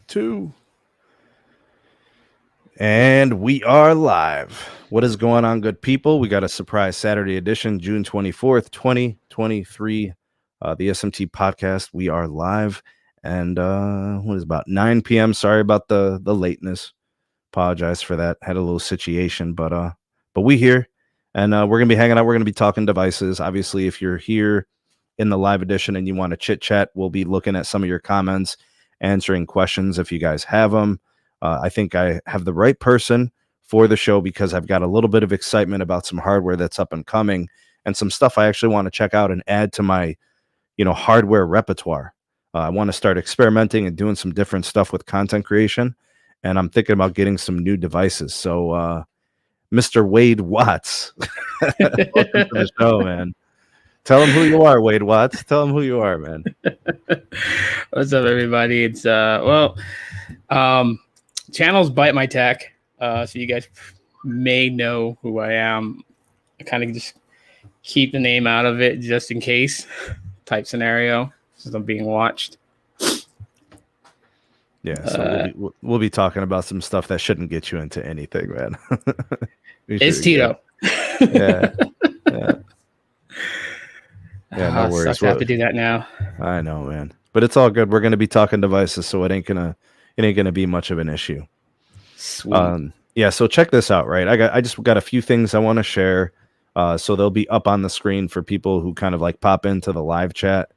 Two. And we are live. What is going on, good people? We got a surprise Saturday edition, June 24th, 2023. The SMT podcast. We are live. And what is about 9 p.m. Sorry about the lateness. Apologize for that. Had a little situation, but we here. And we're gonna be hanging out. We're gonna be talking devices. Obviously, if you're here in the live edition and you want to chit chat, we'll be looking at some of your comments, answering questions if you guys have them. I think I have the right person for the show because I've got a little bit of excitement about some hardware that's up and coming and some stuff I actually want to check out and add to my, hardware repertoire. I want to start experimenting and doing some different stuff with content creation, and I'm thinking about getting some new devices. So, Mr. Wade Watts, welcome to the show, man. Tell him who you are, Wade Watts. Tell him who you are, man. What's up, everybody? It's channels bite my tech, so you guys may know who I am. I kind of just keep the name out of it just in case type scenario, since I'm being watched. Yeah, so we'll be talking about some stuff that shouldn't get you into anything, man. It's Tito. Yeah. Yeah, no worries. I have to do that now. I know, man, but it's all good. We're gonna be talking devices, so it ain't gonna be much of an issue. Sweet. Yeah. So check this out, right? I just got a few things I want to share. So they'll be up on the screen for people who kind of like pop into the live chat,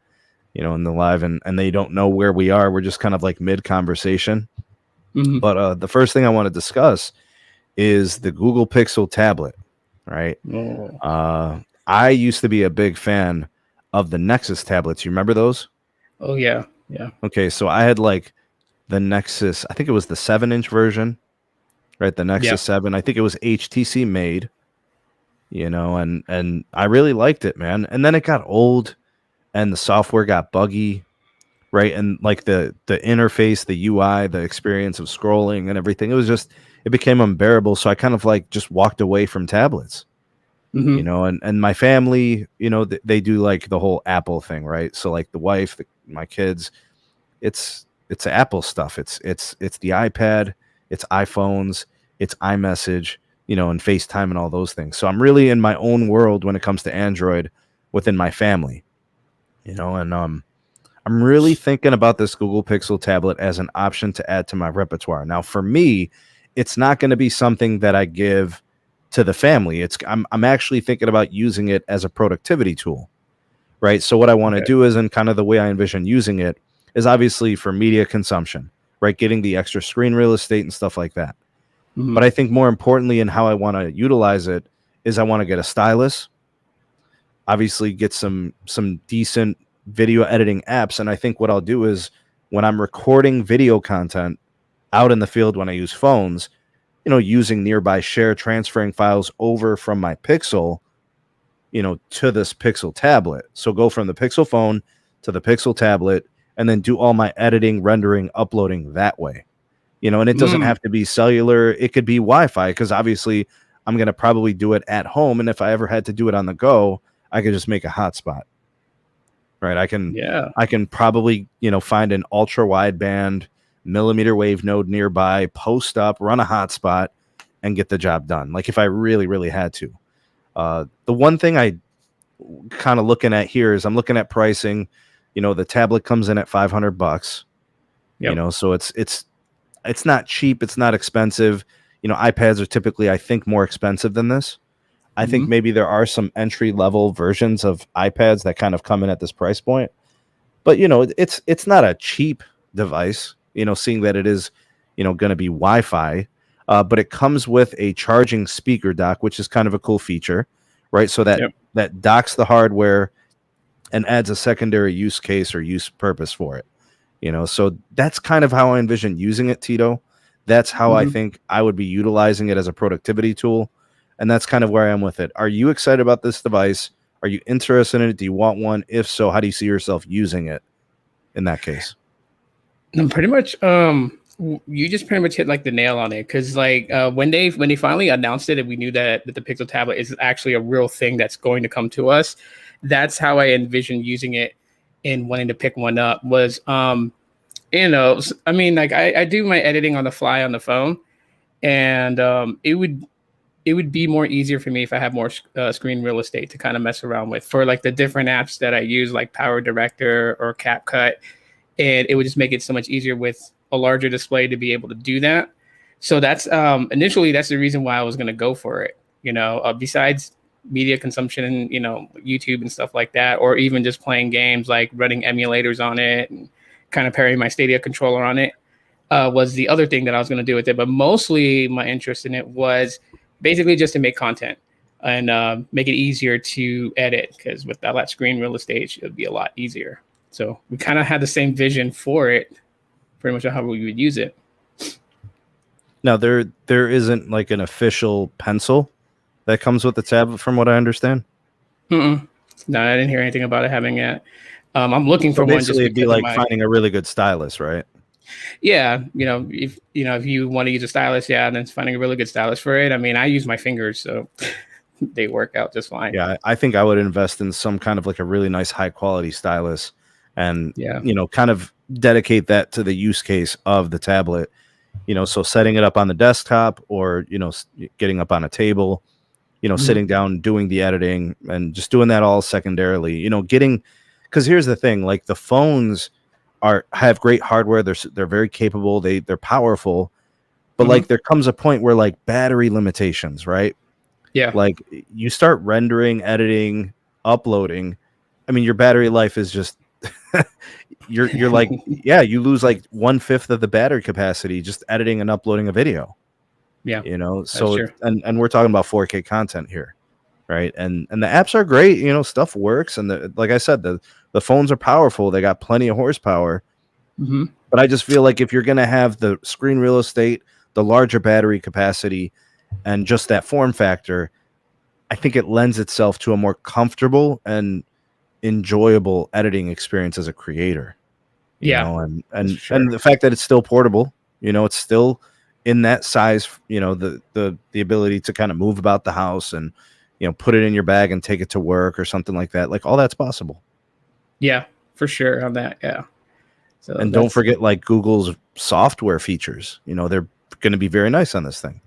in the live, and they don't know where we are. We're just kind of like mid conversation. Mm-hmm. But the first thing I want to discuss is the Google Pixel tablet, right? Oh. I used to be a big fan of the Nexus tablets. You remember those? Oh, yeah. Okay, so I had like the Nexus, I think it was the 7-inch version, right? The Nexus 7. I think it was HTC made, and I really liked it, man. And then it got old and the software got buggy, right? And like the interface, the UI, the experience of scrolling and everything, it became unbearable. So I kind of like just walked away from tablets. Mm-hmm. And my family, they do like the whole Apple thing, right? So like the wife, my kids, it's Apple stuff. It's the iPad, it's iPhones, it's iMessage, and FaceTime and all those things. So I'm really in my own world when it comes to Android within my family, and I'm really thinking about this Google Pixel tablet as an option to add to my repertoire. Now, for me, it's not going to be something that I give to the family. I'm actually thinking about using it as a productivity tool, right? So what I want to do is, and kind of the way I envision using it is obviously for media consumption, right? Getting the extra screen real estate and stuff like that. Mm-hmm. But I think more importantly in how I want to utilize it is I want to get a stylus, obviously get some decent video editing apps. And I think what I'll do is when I'm recording video content out in the field, when I use phones, using nearby share, transferring files over from my Pixel, to this Pixel tablet. So go from the Pixel phone to the Pixel tablet and then do all my editing, rendering, uploading that way. And it doesn't have to be cellular. It could be Wi-Fi because obviously I'm going to probably do it at home. And if I ever had to do it on the go, I could just make a hotspot. Right. I can probably, find an ultra wideband mmWave node nearby, post up, run a hotspot, and get the job done. Like if I really, really had to. The one thing I kind of looking at here is I'm looking at pricing. The tablet comes in at $500. Yep. So it's not cheap. It's not expensive. iPads are typically, I think, more expensive than this. I think maybe there are some entry level versions of iPads that kind of come in at this price point. But it's not a cheap device. Seeing that it is, going to be Wi-Fi, but it comes with a charging speaker dock, which is kind of a cool feature, right? So that docks the hardware and adds a secondary use case or use purpose for it, So that's kind of how I envision using it, Tito. That's how I think I would be utilizing it as a productivity tool, and that's kind of where I am with it. Are you excited about this device? Are you interested in it? Do you want one? If so, how do you see yourself using it in that case? No, pretty much. You just pretty much hit like the nail on it because like when they finally announced it and we knew that the Pixel tablet is actually a real thing that's going to come to us. That's how I envisioned using it and wanting to pick one up was I mean, like I do my editing on the fly on the phone, and it would be more easier for me if I have more screen real estate to kind of mess around with for like the different apps that I use, like Power Director or CapCut, and it would just make it so much easier with a larger display to be able to do that. So that's initially that's the reason why I was going to go for it. Besides media consumption, YouTube and stuff like that, or even just playing games, like running emulators on it and kind of pairing my Stadia controller on it, was the other thing that I was going to do with it. But mostly my interest in it was basically just to make content and make it easier to edit, because with all that screen real estate, it would be a lot easier. So we kind of had the same vision for it, pretty much how we would use it. Now, there isn't like an official pencil that comes with the tablet, from what I understand. No, I didn't hear anything about it having it. I'm looking for one. Just it'd be like finding a really good stylus, right? Yeah, if you want to use a stylus, yeah, then it's finding a really good stylus for it. I mean, I use my fingers, so they work out just fine. Yeah, I think I would invest in some kind of like a really nice high quality stylus, and kind of dedicate that to the use case of the tablet. So setting it up on the desktop, or getting up on a table, sitting down, doing the editing, and just doing that all secondarily. Because here's the thing, like the phones have great hardware. They're very capable. They're powerful, but like there comes a point where like battery limitations, right? Yeah. Like you start rendering, editing, uploading. I mean, your battery life is just you're like, yeah, you lose like 1/5 of the battery capacity just editing and uploading a video. Yeah. So and we're talking about 4K content here, right? And the apps are great, stuff works, and like I said, the phones are powerful. They got plenty of horsepower. But I just feel like if you're going to have the screen real estate, the larger battery capacity, and just that form factor, I think it lends itself to a more comfortable and enjoyable editing experience as a creator. And the fact that it's still portable, it's still in that size, the ability to kind of move about the house and put it in your bag and take it to work or something like that. Like all that's possible. Yeah, for sure on that. Yeah. So and don't forget like Google's software features. They're going to be very nice on this thing.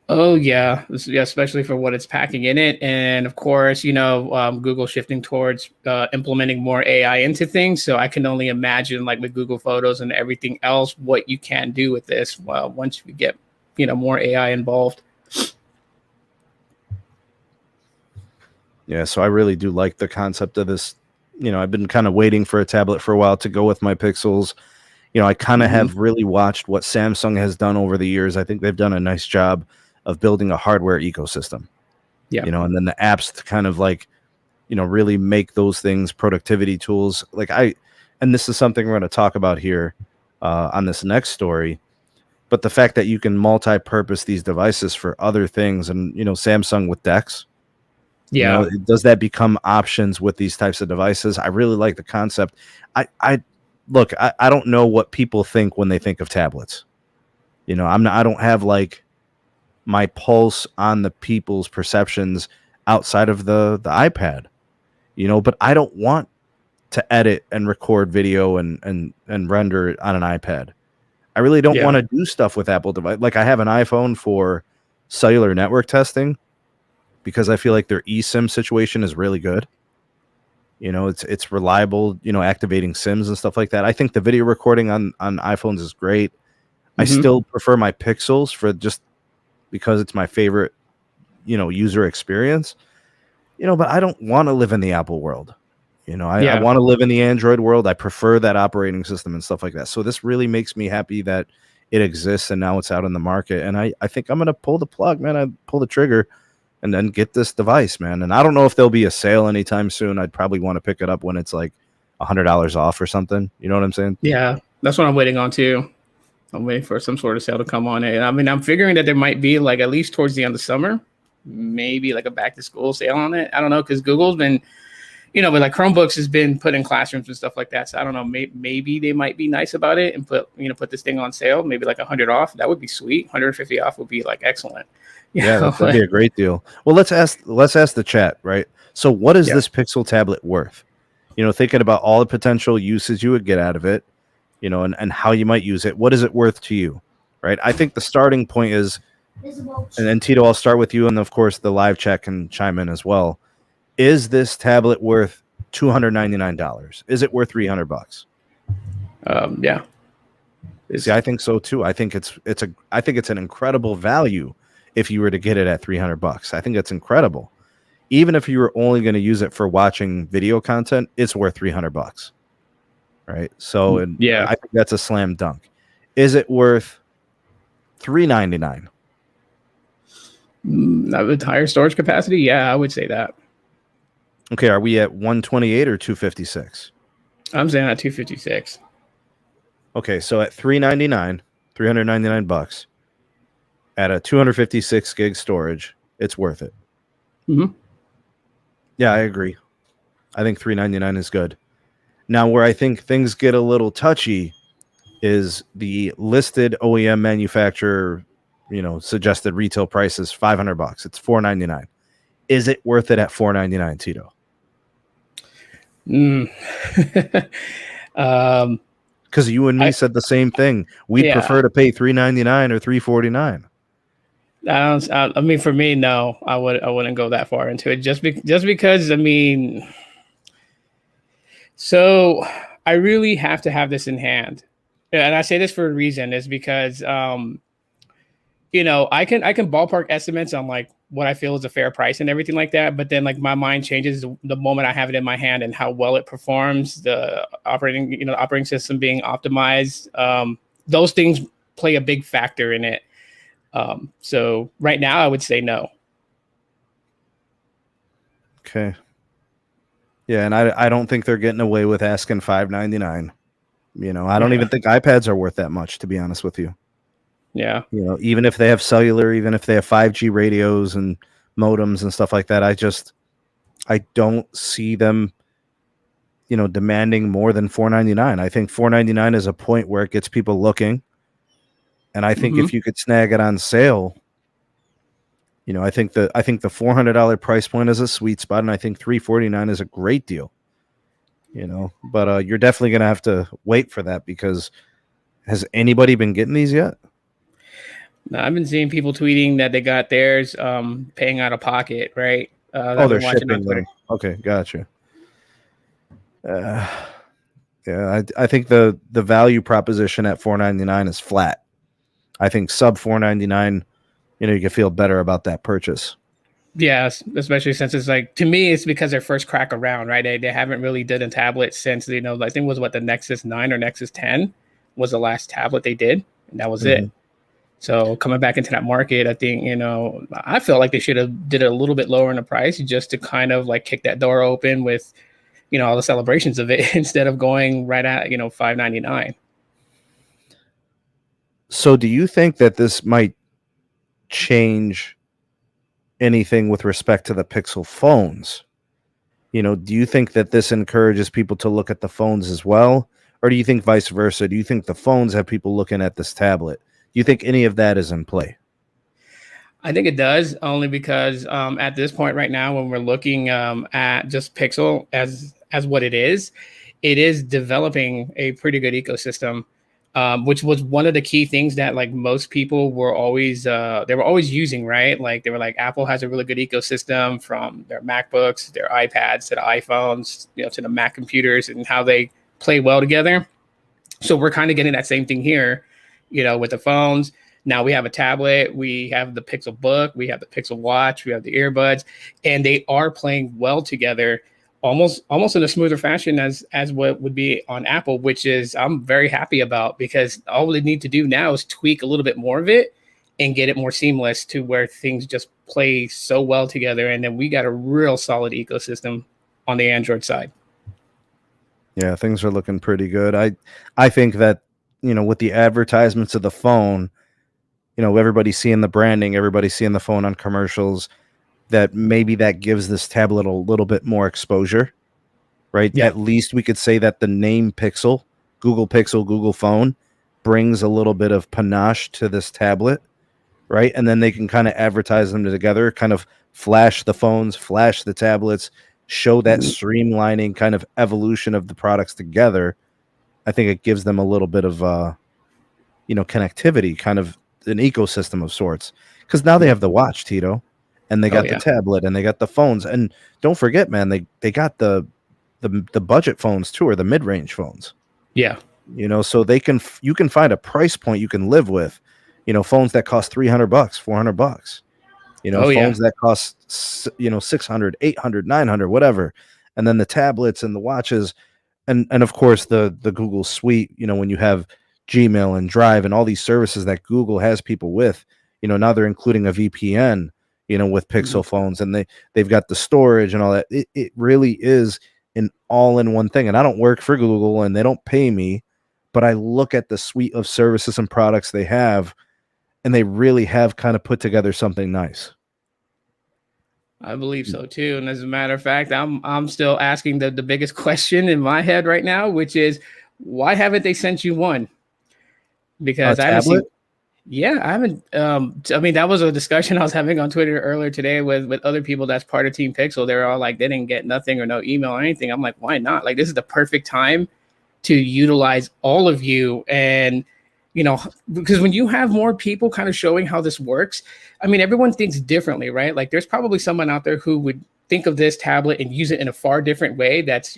Oh yeah, especially for what it's packing in it, and of course, Google shifting towards implementing more AI into things. So I can only imagine, like with Google Photos and everything else, what you can do with this. Well, once we get more AI involved. Yeah, so I really do like the concept of this. I've been kind of waiting for a tablet for a while to go with my Pixels. I kind of have really watched what Samsung has done over the years. I think they've done a nice job of building a hardware ecosystem. Yeah. And then the apps to kind of like, really make those things productivity tools. And this is something we're going to talk about here on this next story. But the fact that you can multi-purpose these devices for other things, and Samsung with DeX. Yeah. Does that become options with these types of devices? I really like the concept. I don't know what people think when they think of tablets. I don't have like my pulse on the people's perceptions outside of the iPad, but I don't want to edit and record video and render it on an iPad. I really don't want to do stuff with Apple device. Like I have an iPhone for cellular network testing because I feel like their eSIM situation is really good. It's reliable, activating SIMs and stuff like that. I think the video recording on iPhones is great. I still prefer my Pixels for just because it's my favorite, user experience, but I don't want to live in the Apple world. I want to live in the Android world. I prefer that operating system and stuff like that. So this really makes me happy that it exists and now it's out in the market. And I think I'm going to pull the plug, man. I pull the trigger and then get this device, man. And I don't know if there'll be a sale anytime soon. I'd probably want to pick it up when it's like $100 off or something. You know what I'm saying? Yeah, that's what I'm waiting on too. I'm waiting for some sort of sale to come on it. I mean, I'm figuring that there might be like at least towards the end of summer, maybe like a back to school sale on it. I don't know, because Google's been, but like Chromebooks has been put in classrooms and stuff like that. So I don't know, maybe they might be nice about it and put this thing on sale, maybe like 100 off. That would be sweet. 150 off would be like excellent. Yeah, that'd be a great deal. Well, let's ask the chat, right? So what is this Pixel tablet worth? Thinking about all the potential uses you would get out of it, and how you might use it. What is it worth to you, right? I think the starting point is, and then Tito, I'll start with you, and of course the live chat can chime in as well. Is this tablet worth $299? Is it worth $300? Yeah. See, I think so too. I think it's an incredible value if you were to get it at $300. I think it's incredible. Even if you were only going to use it for watching video content, it's worth $300. Right? So, and yeah, I think that's a slam dunk. Is it worth $399? With higher storage capacity, yeah, I would say that. Okay, are we at 128 or 256? I'm saying at 256. Okay, so at $399 at a 256 gig storage, it's worth it. Mm-hmm. Yeah, I agree. I think $399 is good. Now, where I think things get a little touchy is the listed OEM manufacturer, suggested retail price is $500. It's $499. Is it worth it at $499, Tito? Because you and me said the same thing. We'd prefer to pay $399 or $349. I mean, for me, no, I wouldn't go that far into it. Just because, I mean, so I really have to have this in hand, and I say this for a reason. Is because I can ballpark estimates on like what I feel is a fair price and everything like that. But then like my mind changes the moment I have it in my hand and how well it performs, the operating system being optimized. Those things play a big factor in it. So right now I would say no. Okay. Yeah, and I don't think they're getting away with asking $599. I don't even think iPads are worth that much, to be honest with you. Yeah. Even if they have cellular, even if they have 5G radios and modems and stuff like that, I don't see them, demanding more than $499. I think $499 is a point where it gets people looking. And I think if you could snag it on sale, I think the $400 price point is a sweet spot, and I think $349 is a great deal. But you're definitely going to have to wait for that, because has anybody been getting these yet? No, I've been seeing people tweeting that they got theirs paying out of pocket, right? They're shipping them. Okay, gotcha. Yeah, I think the value proposition at $499 is flat. I think sub $499, you can feel better about that purchase. Yes, especially since it's like, to me, it's because their first crack around, right? They haven't really done a tablet since, I think it was the Nexus 9 or Nexus 10 was the last tablet they did, and that was it. So coming back into that market, I think, I felt like they should have did it a little bit lower in the price just to kind of like kick that door open with, all the celebrations of it instead of going right at, $599. So do you think that this might change anything with respect to the Pixel phones? Do you think that this encourages people to look at the phones as well? Or do you think vice versa? Do you think the phones have people looking at this tablet? Do you think any of that is in play? I think it does, only because at this point right now, when we're looking at just Pixel as what it is developing a pretty good ecosystem, which was one of the key things that like most people were always using, right? Like they were like, Apple has a really good ecosystem, from their MacBooks, their iPads, to the iPhones, to the Mac computers, and how they play well together. So we're kind of getting that same thing here, with the phones. Now we have a tablet, we have the Pixel Book, we have the Pixel Watch, we have the earbuds, and they are playing well together, almost in a smoother fashion as what would be on Apple, which is I'm very happy about, because all they need to do now is tweak a little bit more of it and get it more seamless to where things just play so well together. And then we got a real solid ecosystem on the Android side. Yeah, things are looking pretty good. I think that, with the advertisements of the phone, everybody's seeing the branding, everybody's seeing the phone on commercials, that maybe that gives this tablet a little bit more exposure, right? Yeah. At least we could say that the name Pixel, Google Phone, brings a little bit of panache to this tablet, right? And then they can kind of advertise them together, kind of flash the phones, flash the tablets, show that streamlining kind of evolution of the products together. I think it gives them a little bit of connectivity, kind of an ecosystem of sorts. Because now they have the watch, Tito, and they Oh got the yeah. tablet, and they got the phones, and don't forget, man, they got the budget phones too, or the mid range phones. Yeah. So you can find a price point you can live with. Phones that cost $300, $400. Oh yeah. Phones that cost 600, 800, 900, whatever, and then the tablets and the watches, and of course the Google Suite. When you have Gmail and Drive and all these services that Google has people with, now they're including a VPN, with Pixel phones, and they've got the storage and all that. It really is an all-in-one thing. And I don't work for Google, and they don't pay me, but I look at the suite of services and products they have, and they really have kind of put together something nice. I believe so too. And as a matter of fact, I'm still asking the biggest question in my head right now, which is, why haven't they sent you one? Because I haven't seen. Yeah, I haven't. I mean, that was a discussion I was having on Twitter earlier today with other people that's part of Team Pixel. They're all like, they didn't get nothing or no email or anything. I'm like, why not? Like, this is the perfect time to utilize all of you. And because when you have more people kind of showing how this works, I mean, everyone thinks differently, right? Like, there's probably someone out there who would think of this tablet and use it in a far different way that's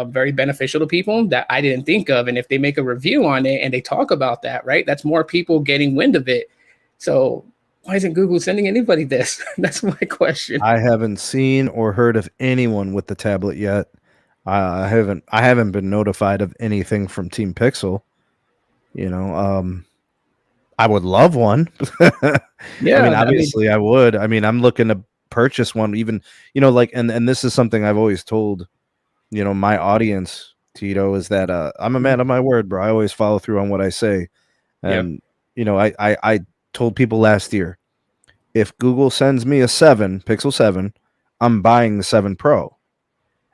very beneficial to people that I didn't think of. And if they make a review on it and they talk about that, right, that's more people getting wind of it. So why isn't Google sending anybody this? That's my question. I haven't seen or heard of anyone with the tablet yet. I haven't been notified of anything from Team Pixel. I would love one. Yeah, I mean, obviously I would. I mean, I'm looking to purchase one, even, and this is something I've always told, my audience, Tito, is that I'm a man of my word, bro. I always follow through on what I say. And, I told people last year, if Google sends me a Pixel 7, I'm buying the 7 Pro.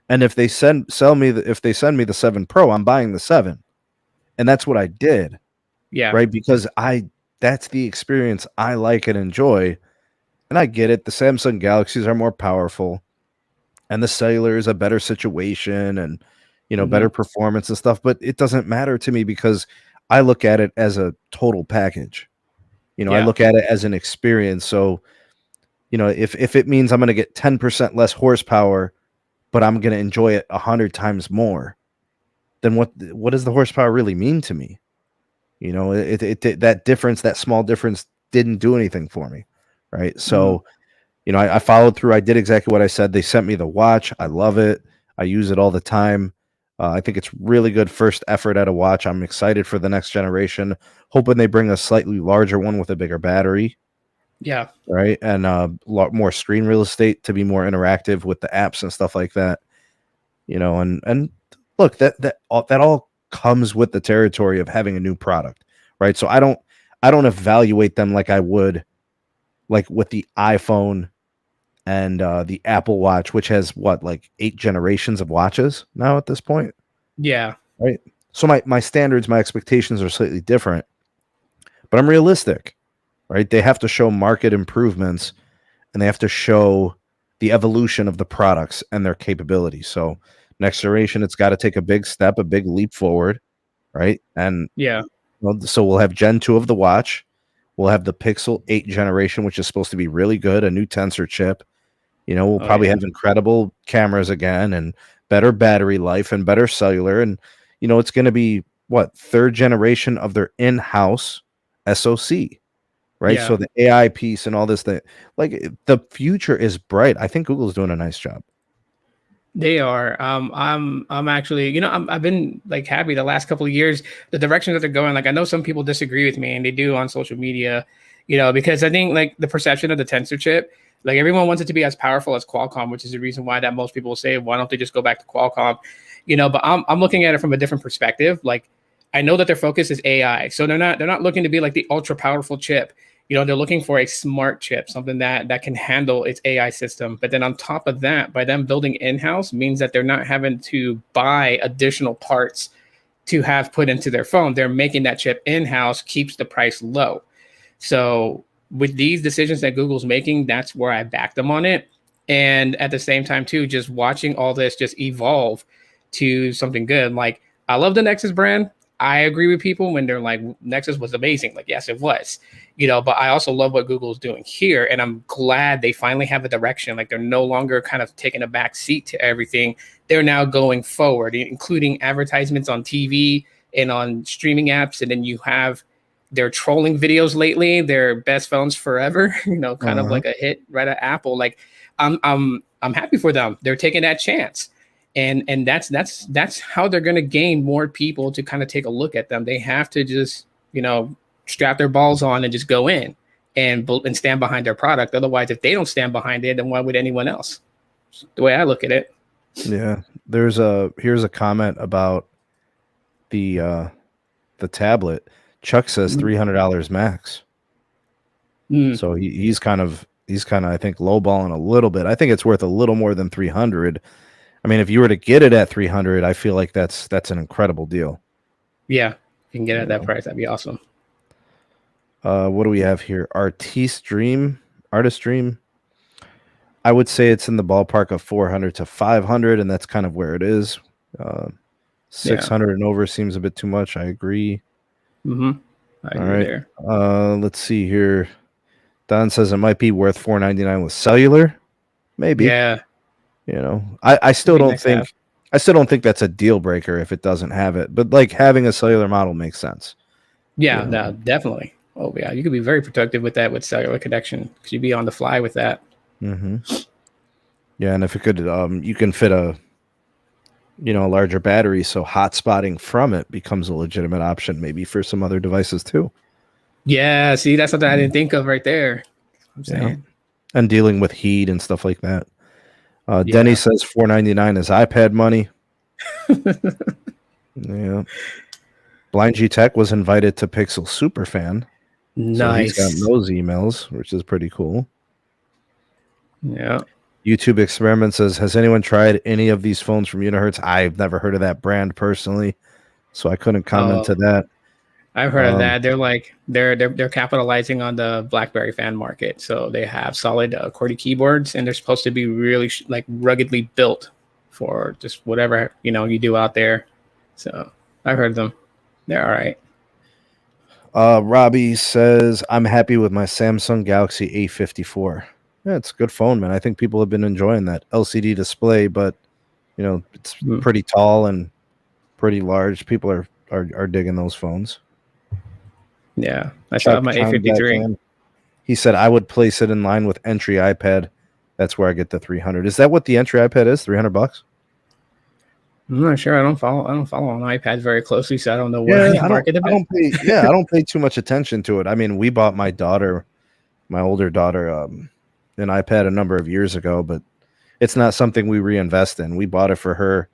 And if they send me the 7 Pro, I'm buying the 7. And that's what I did. Yeah. Right. Because that's the experience I like and enjoy. And I get it. The Samsung Galaxies are more powerful, and the Cellular is a better situation and, better performance and stuff. But it doesn't matter to me because I look at it as a total package. I look at it as an experience. So, if it means I'm going to get 10% less horsepower, but I'm going to enjoy it 100 times more, then what does the horsepower really mean to me? That difference, that small difference, didn't do anything for me. Right. So, I followed through. I did exactly what I said. They sent me the watch. I love it. I use it all the time. I think it's really good first effort at a watch. I'm excited for the next generation, hoping they bring a slightly larger one with a bigger battery. Yeah. Right. And lot more screen real estate to be more interactive with the apps and stuff like that. And look, that all comes with the territory of having a new product. Right. So I don't evaluate them like I would like with the iPhone and the Apple Watch, which has like 8 generations of watches now at this point. Yeah. Right. So my standards, my expectations are slightly different, but I'm realistic. Right. They have to show market improvements, and they have to show the evolution of the products and their capabilities. So next generation, it's got to take a big step, a big leap forward. Right. And so we'll have Gen 2 of the watch. We'll have the Pixel 8 generation, which is supposed to be really good, a new tensor chip. We'll probably have incredible cameras again, and better battery life, and better cellular. And, it's going to be, third generation of their in-house SoC, right? Yeah. So the AI piece and all this thing, like, the future is bright. I think Google's doing a nice job. They are. I'm actually, I've been like happy the last couple of years, the direction that they're going. Like, I know some people disagree with me, and they do on social media, because I think like the perception of the tensor chip, like everyone wants it to be as powerful as Qualcomm, which is the reason why that most people will say, why don't they just go back to Qualcomm? But I'm looking at it from a different perspective. Like, I know that their focus is AI, so they're not looking to be like the ultra powerful chip. They're looking for a smart chip, something that can handle its AI system. But then on top of that, by them building in-house means that they're not having to buy additional parts to have put into their phone. They're making that chip in-house, keeps the price low. So with these decisions that Google's making, that's where I back them on it. And at the same time, too, just watching all this just evolve to something good. Like, I love the Nexus brand. I agree with people when they're like, Nexus was amazing. Like, yes, it was, but I also love what Google's doing here. And I'm glad they finally have a direction. Like, they're no longer kind of taking a back seat to everything. They're now going forward, including advertisements on TV and on streaming apps. And then you have their trolling videos lately, their best phones forever, kind of like a hit right at Apple. Like, I'm happy for them. They're taking that chance. And that's how they're going to gain more people to kind of take a look at them. They have to just strap their balls on and just go in and stand behind their product. Otherwise, if they don't stand behind it, then why would anyone else? The way I look at it. Yeah, here's a comment about the tablet. Chuck says $300 max. So he's kind of I think lowballing a little bit. I think it's worth a little more than 300. I mean, if you were to get it at 300, I feel like that's an incredible deal. Yeah, if you can get it at that price, that'd be awesome. What do we have here? Artist Dream. I would say it's in the ballpark of 400 to 500, and that's kind of where it is. 600 and over seems a bit too much. I agree. I agree there. Let's see here. Don says it might be worth $499 with cellular. Maybe. Yeah. I still don't think that's a deal breaker if it doesn't have it. But like having a cellular model makes sense. Yeah, no, definitely. Oh yeah, you could be very productive with that with cellular connection because you'd be on the fly with that. Yeah, and if it could, you can fit a larger battery, so hotspotting from it becomes a legitimate option, maybe for some other devices too. Yeah, see, that's something I didn't think of right there. I'm saying, and dealing with heat and stuff like that. Denny says $499 is iPad money. Yeah. Blind G Tech was invited to Pixel Superfan. Nice. So he's got those emails, which is pretty cool. Yeah. YouTube Experiment says, has anyone tried any of these phones from Unihertz? I've never heard of that brand personally, so I couldn't comment to that. I've heard of that. They're like they're capitalizing on the BlackBerry fan market, so they have solid QWERTY keyboards, and they're supposed to be really like ruggedly built for just whatever you do out there. So I've heard of them. They're all right. Robbie says, I'm happy with my Samsung Galaxy A54. Yeah, it's a good phone, man. I think people have been enjoying that LCD display, but it's pretty tall and pretty large. People are digging those phones. Yeah, I saw my A53. He said I would place it in line with entry iPad. That's where I get the 300. Is that what the entry iPad is? $300? I'm not sure. I don't follow on iPads very closely, so I don't know where the market is. I don't pay too much attention to it. I mean, we bought my older daughter, an iPad a number of years ago, but it's not something we reinvest in. We bought it for her,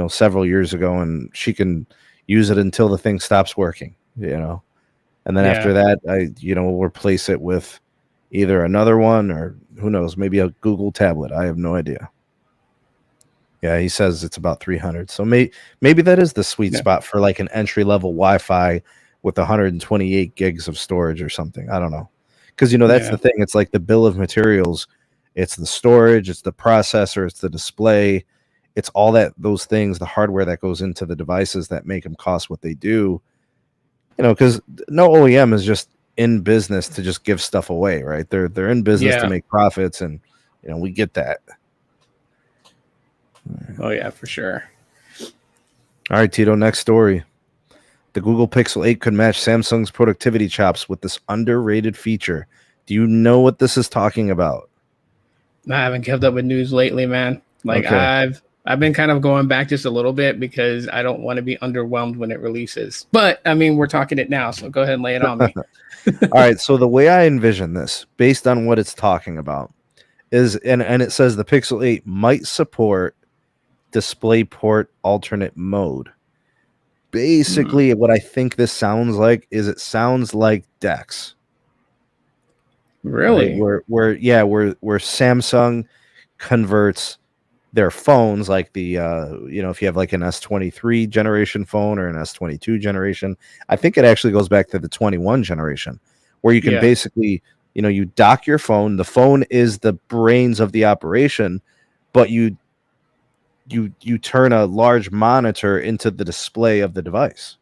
several years ago, and she can use it until the thing stops working, And then after that, we'll replace it with either another one or who knows, maybe a Google tablet. I have no idea. Yeah, he says it's about 300. So maybe that is the sweet spot for like an entry-level Wi-Fi with 128 gigs of storage or something. I don't know. Because, that's the thing. It's like the bill of materials. It's the storage, it's the processor, it's the display. It's all those things, the hardware that goes into the devices that make them cost what they do. Because no OEM is just in business to just give stuff away, right? They're in business to make profits, and we get that. Oh yeah, for sure. All right, Tito, next story. The Google Pixel 8 could match Samsung's productivity chops with this underrated feature. Do you know what this is talking about? I haven't kept up with news lately, man. Like I've been kind of going back just a little bit because I don't want to be underwhelmed when it releases. But I mean, we're talking it now, so go ahead and lay it on me. All right. So the way I envision this, based on what it's talking about, is and it says the Pixel 8 might support DisplayPort alternate mode. Basically, what I think this sounds like is it sounds like DeX. Really? Right? Where Samsung converts their phones, like the if you have like an S23 generation phone or an S22 generation, I think it actually goes back to the 21 generation, where you can basically you dock your phone. The phone is the brains of the operation, but you you turn a large monitor into the display of the device,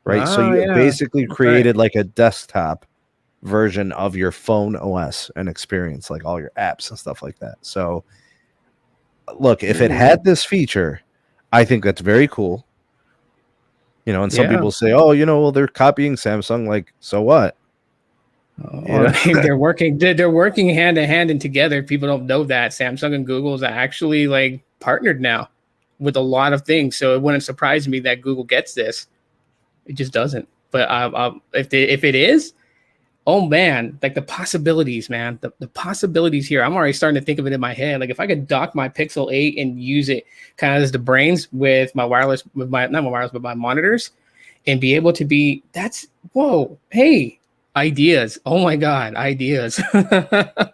right? So Oh you have yeah. basically Right. created like a desktop version of your phone OS and experience, like all your apps and stuff like that. So look, if it Ooh. had this feature, I think that's very cool. You know, and some Yeah. people say, "Oh, you know, well, they're copying Samsung." Like, so what? You I know, mean, they're working hand in hand and together. People don't know that Samsung and Google's actually like partnered now with a lot of things. So it wouldn't surprise me that Google gets this. It just doesn't. But if it is, oh man, like the possibilities, man, the possibilities here. I'm already starting to think of it in my head. Like if I could dock my Pixel 8 and use it kind of as the brains with my wireless, with my not my wireless, but my monitors, and be able to be that's whoa, hey, ideas. Oh my god, ideas. yeah,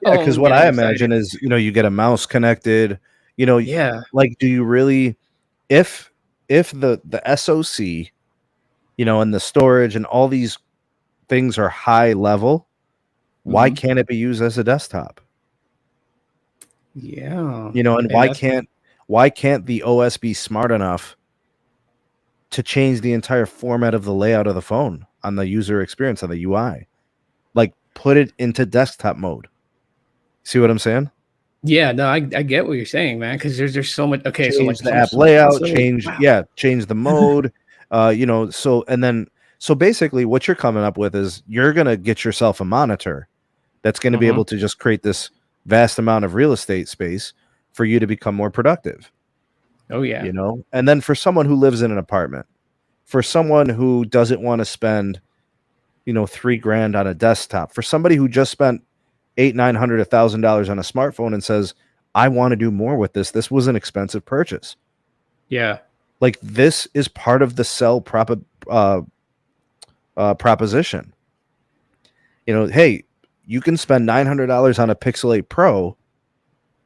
Oh, because I'm what getting I imagine excited. is, you know, you get a mouse connected. You know, Yeah. like, do you really, if the SoC, you know, and the storage and all these things are high level, why Mhm. can't it be used as a desktop? Yeah. You know, and Hey, that's why can't the OS be smart enough to change the entire format of the layout of the phone on the user experience on the UI? Like, put it into desktop mode. See what I'm saying? yeah, no, I get what you're saying, man, because there's so much okay, so like Change the so much app so much layout, possibility. Wow. change the mode. You know, so and then so basically what you're coming up with is you're gonna get yourself a monitor that's gonna be Uh-huh. able to just create this vast amount of real estate space for you to become more productive, Oh yeah. you know? And then for someone who lives in an apartment, for someone who doesn't want to spend, you know, 3 grand on a desktop, for somebody who just spent eight, 900, $1,000 on a smartphone and says, I want to do more with this. This was an expensive purchase. Yeah. Like this is part of the uh, proposition. You know, hey, you can spend $900 on a Pixel 8 Pro,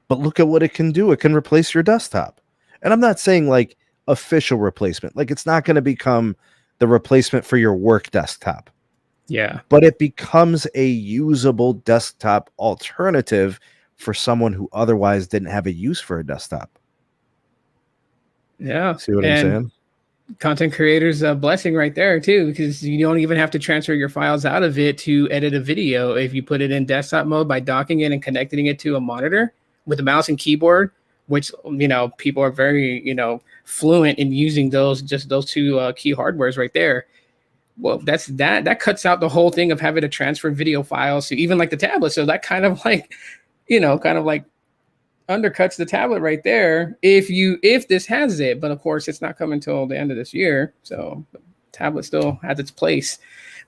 but look at what it can do. It can replace your desktop. And I'm not saying like official replacement. Like it's not going to become the replacement for your work desktop, Yeah. but it becomes a usable desktop alternative for someone who otherwise didn't have a use for a desktop. Yeah. See what I'm And saying? content creators a blessing right there too, because you don't even have to transfer your files out of it to edit a video if you put it in desktop mode by docking it and connecting it to a monitor with a mouse and keyboard, which people are very fluent in using those two key hardwares right there. Well, that cuts out the whole thing of having to transfer video files to even like the tablet. So that kind of like kind of like undercuts the tablet right there if this has it. But of course it's not coming until the end of this year, so the tablet still has its place.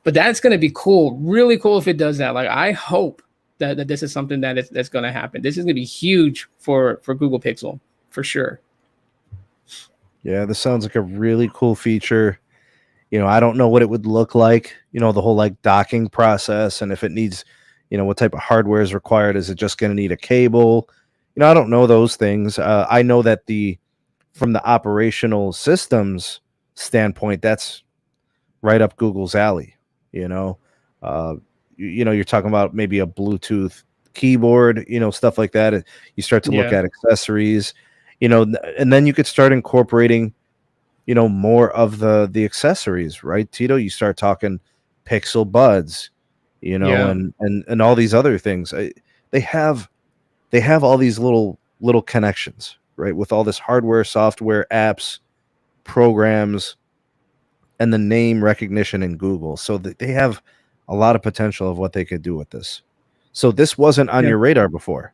But that's going to be cool, really cool if it does that. Like I hope that this is something that's going to happen. This is going to be huge for Google Pixel for sure. Yeah, this sounds like a really cool feature. You know, I don't know what it would look like, you know, the whole like docking process and if it needs, you know, what type of hardware is required. Is it just going to need a cable? You know, I don't know those things. I know that from the operational systems standpoint, that's right up Google's alley. You know, uh, you know, you're talking about maybe a Bluetooth keyboard, you know, stuff like that. You start to look Yeah. at accessories, you know, and then you could start incorporating, you know, more of the accessories, right, Tito? You start talking Pixel Buds, you know, Yeah. and all these other things. They have they have all these little connections, right, with all this hardware, software, apps, programs, and the name recognition in Google. So they have a lot of potential of what they could do with this. So this wasn't on Yeah. your radar before.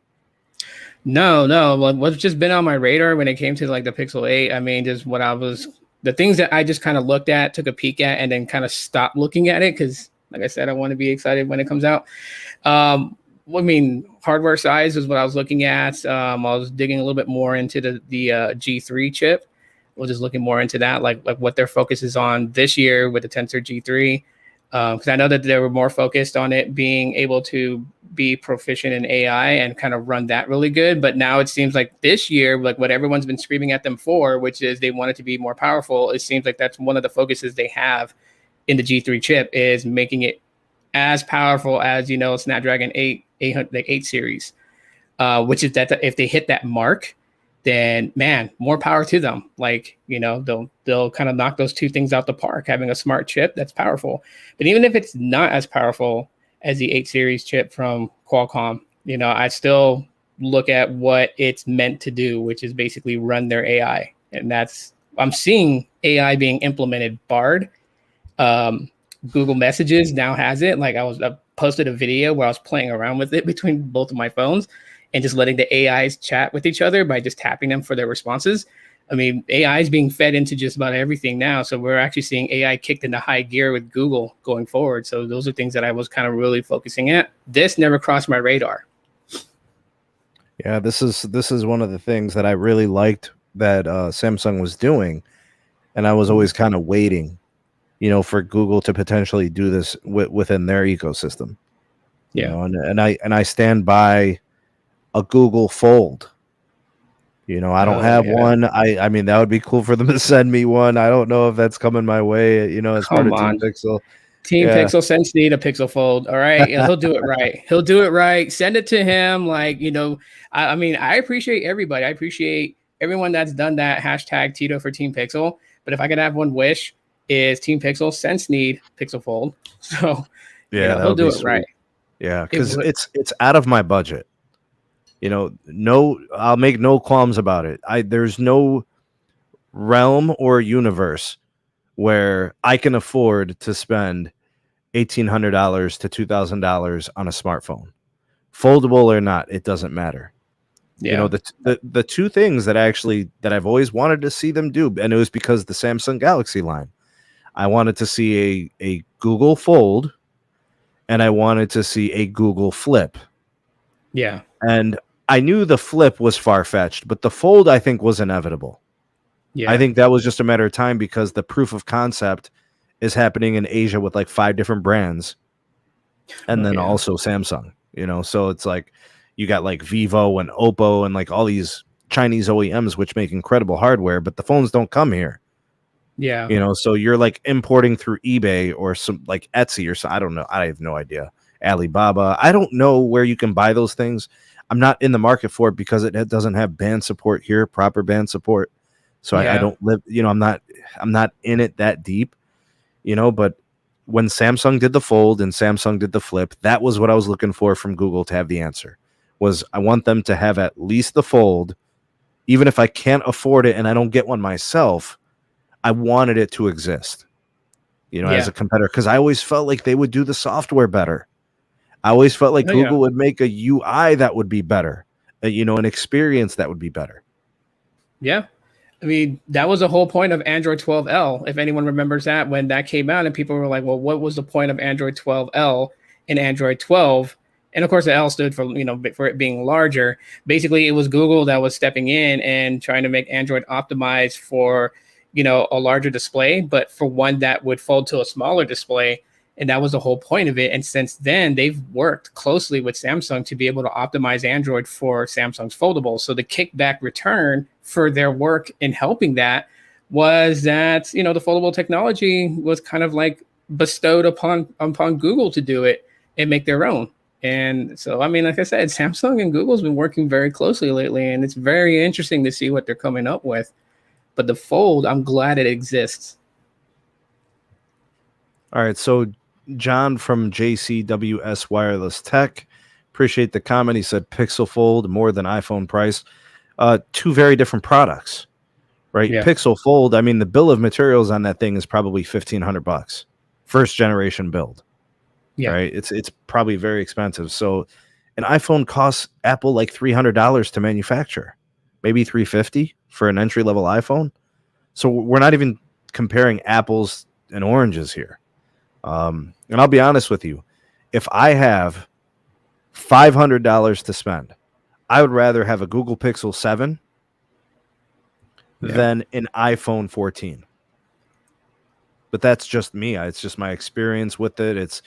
No. What's just been on my radar when it came to like the Pixel 8, I mean, just the things that I just kind of looked at, took a peek at, and then kind of stopped looking at it because, like I said, I want to be excited when it comes out. I mean, hardware size is what I was looking at. I was digging a little bit more into the G3 chip. We're just looking more into that, like what their focus is on this year with the Tensor G3. Because I know that they were more focused on it being able to be proficient in AI and kind of run that really good. But now it seems like this year, like what everyone's been screaming at them for, which is they want it to be more powerful. It seems like that's one of the focuses they have in the G3 chip is making it as powerful as Snapdragon 8 series, which is that if they hit that mark, then man, more power to them. Like, they'll kind of knock those two things out the park, having a smart chip that's powerful. But even if it's not as powerful as the 8 series chip from Qualcomm, I still look at what it's meant to do, which is basically run their AI. And I'm seeing AI being implemented. Bard, Google Messages now has it. Like I posted a video where I was playing around with it between both of my phones and just letting the AIs chat with each other by just tapping them for their responses. I mean, AI is being fed into just about everything now. So we're actually seeing AI kicked into high gear with Google going forward. So those are things that I was kind of really focusing at. This never crossed my radar. Yeah, this is one of the things that I really liked that Samsung was doing, and I was always kind of waiting, for Google to potentially do this within their ecosystem. Yeah, and I stand by a Google Fold. I don't have one. I mean, that would be cool for them to send me one. I don't know if that's coming my way, as part of Team Pixel. Team Pixel sends Sneed a Pixel Fold. All right. He'll do it right. He'll do it right. Send it to him. Like, I mean, I appreciate everybody. I appreciate everyone that's done that. Hashtag Tito for Team Pixel. But if I could have one wish, is Team Pixel send Sneed Pixel Fold. So yeah, he'll do it right. Yeah, because it's out of my budget. No, I'll make no qualms about it. There's no realm or universe where I can afford to spend $1,800 to $2,000 on a smartphone, foldable or not. It doesn't matter. Yeah. The two things that I've always wanted to see them do, and it was because the Samsung Galaxy line, I wanted to see a Google Fold, and I wanted to see a Google Flip. Yeah. And I knew the Flip was far-fetched, but the Fold, I think, was inevitable. Yeah. I think that was just a matter of time because the proof of concept is happening in Asia with like 5 different brands. And then also Samsung, so it's like you got like Vivo and Oppo and like all these Chinese OEMs, which make incredible hardware, but the phones don't come here. Yeah. So you're like importing through eBay or some like Etsy or so. I don't know. I have no idea. Alibaba. I don't know where you can buy those things. I'm not in the market for it because it doesn't have band support here, proper band support. So I don't live, I'm not in it that deep, but when Samsung did the Fold and Samsung did the Flip, that was what I was looking for from Google to have the answer. Was I want them to have at least the Fold, even if I can't afford it and I don't get one myself, I wanted it to exist, as a competitor, because I always felt like they would do the software better. I always felt like Google would make a UI that would be better, an experience that would be better. Yeah. I mean, that was the whole point of Android 12L. If anyone remembers that, when that came out and people were like, well, what was the point of Android 12L in Android 12? And of course, the L stood for, for it being larger. Basically, it was Google that was stepping in and trying to make Android optimized for, a larger display, but for one that would fold to a smaller display. And that was the whole point of it. And since then, they've worked closely with Samsung to be able to optimize Android for Samsung's foldable. So the kickback return for their work in helping that was that, the foldable technology was kind of like bestowed upon Google to do it and make their own. And so, I mean, like I said, Samsung and Google's been working very closely lately, and it's very interesting to see what they're coming up with. But the Fold, I'm glad it exists. All right, so John from JCWS Wireless Tech, appreciate the comment. He said Pixel Fold more than iPhone price. 2 very different products, right? Yeah. Pixel Fold, I mean, the bill of materials on that thing is probably $1,500, first generation build. Yeah. Right. It's probably very expensive. So an iPhone costs Apple like $300 to manufacture, maybe $350 for an entry level iPhone. So we're not even comparing apples and oranges here. And I'll be honest with you, if I have $500 to spend, I would rather have a Google Pixel 7 than an iPhone 14. But that's just me. It's just my experience with it.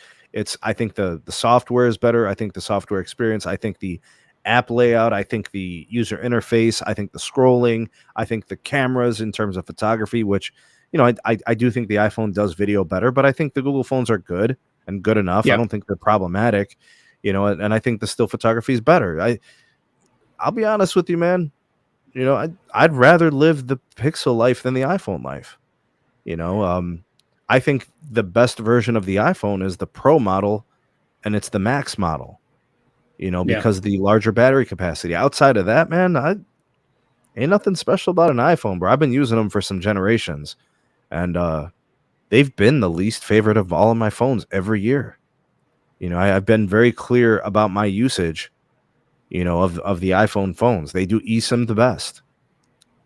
I think the software is better. I think the software experience. I think the app layout. I think the user interface. I think the scrolling. I think the cameras in terms of photography, which, I do think the iPhone does video better, but I think the Google phones are good and good enough. I don't think they're problematic, and I think the still photography is better. I'll be honest with you, man. I'd rather live the Pixel life than the iPhone life. I think the best version of the iPhone is the Pro model, and it's the Max model. Yeah. Because of the larger battery capacity. Outside of that, man, I ain't nothing special about an iPhone, bro. I've been using them for some generations, and they've been the least favorite of all of my phones every year. I've been very clear about my usage, of the iPhone phones. They do eSIM the best,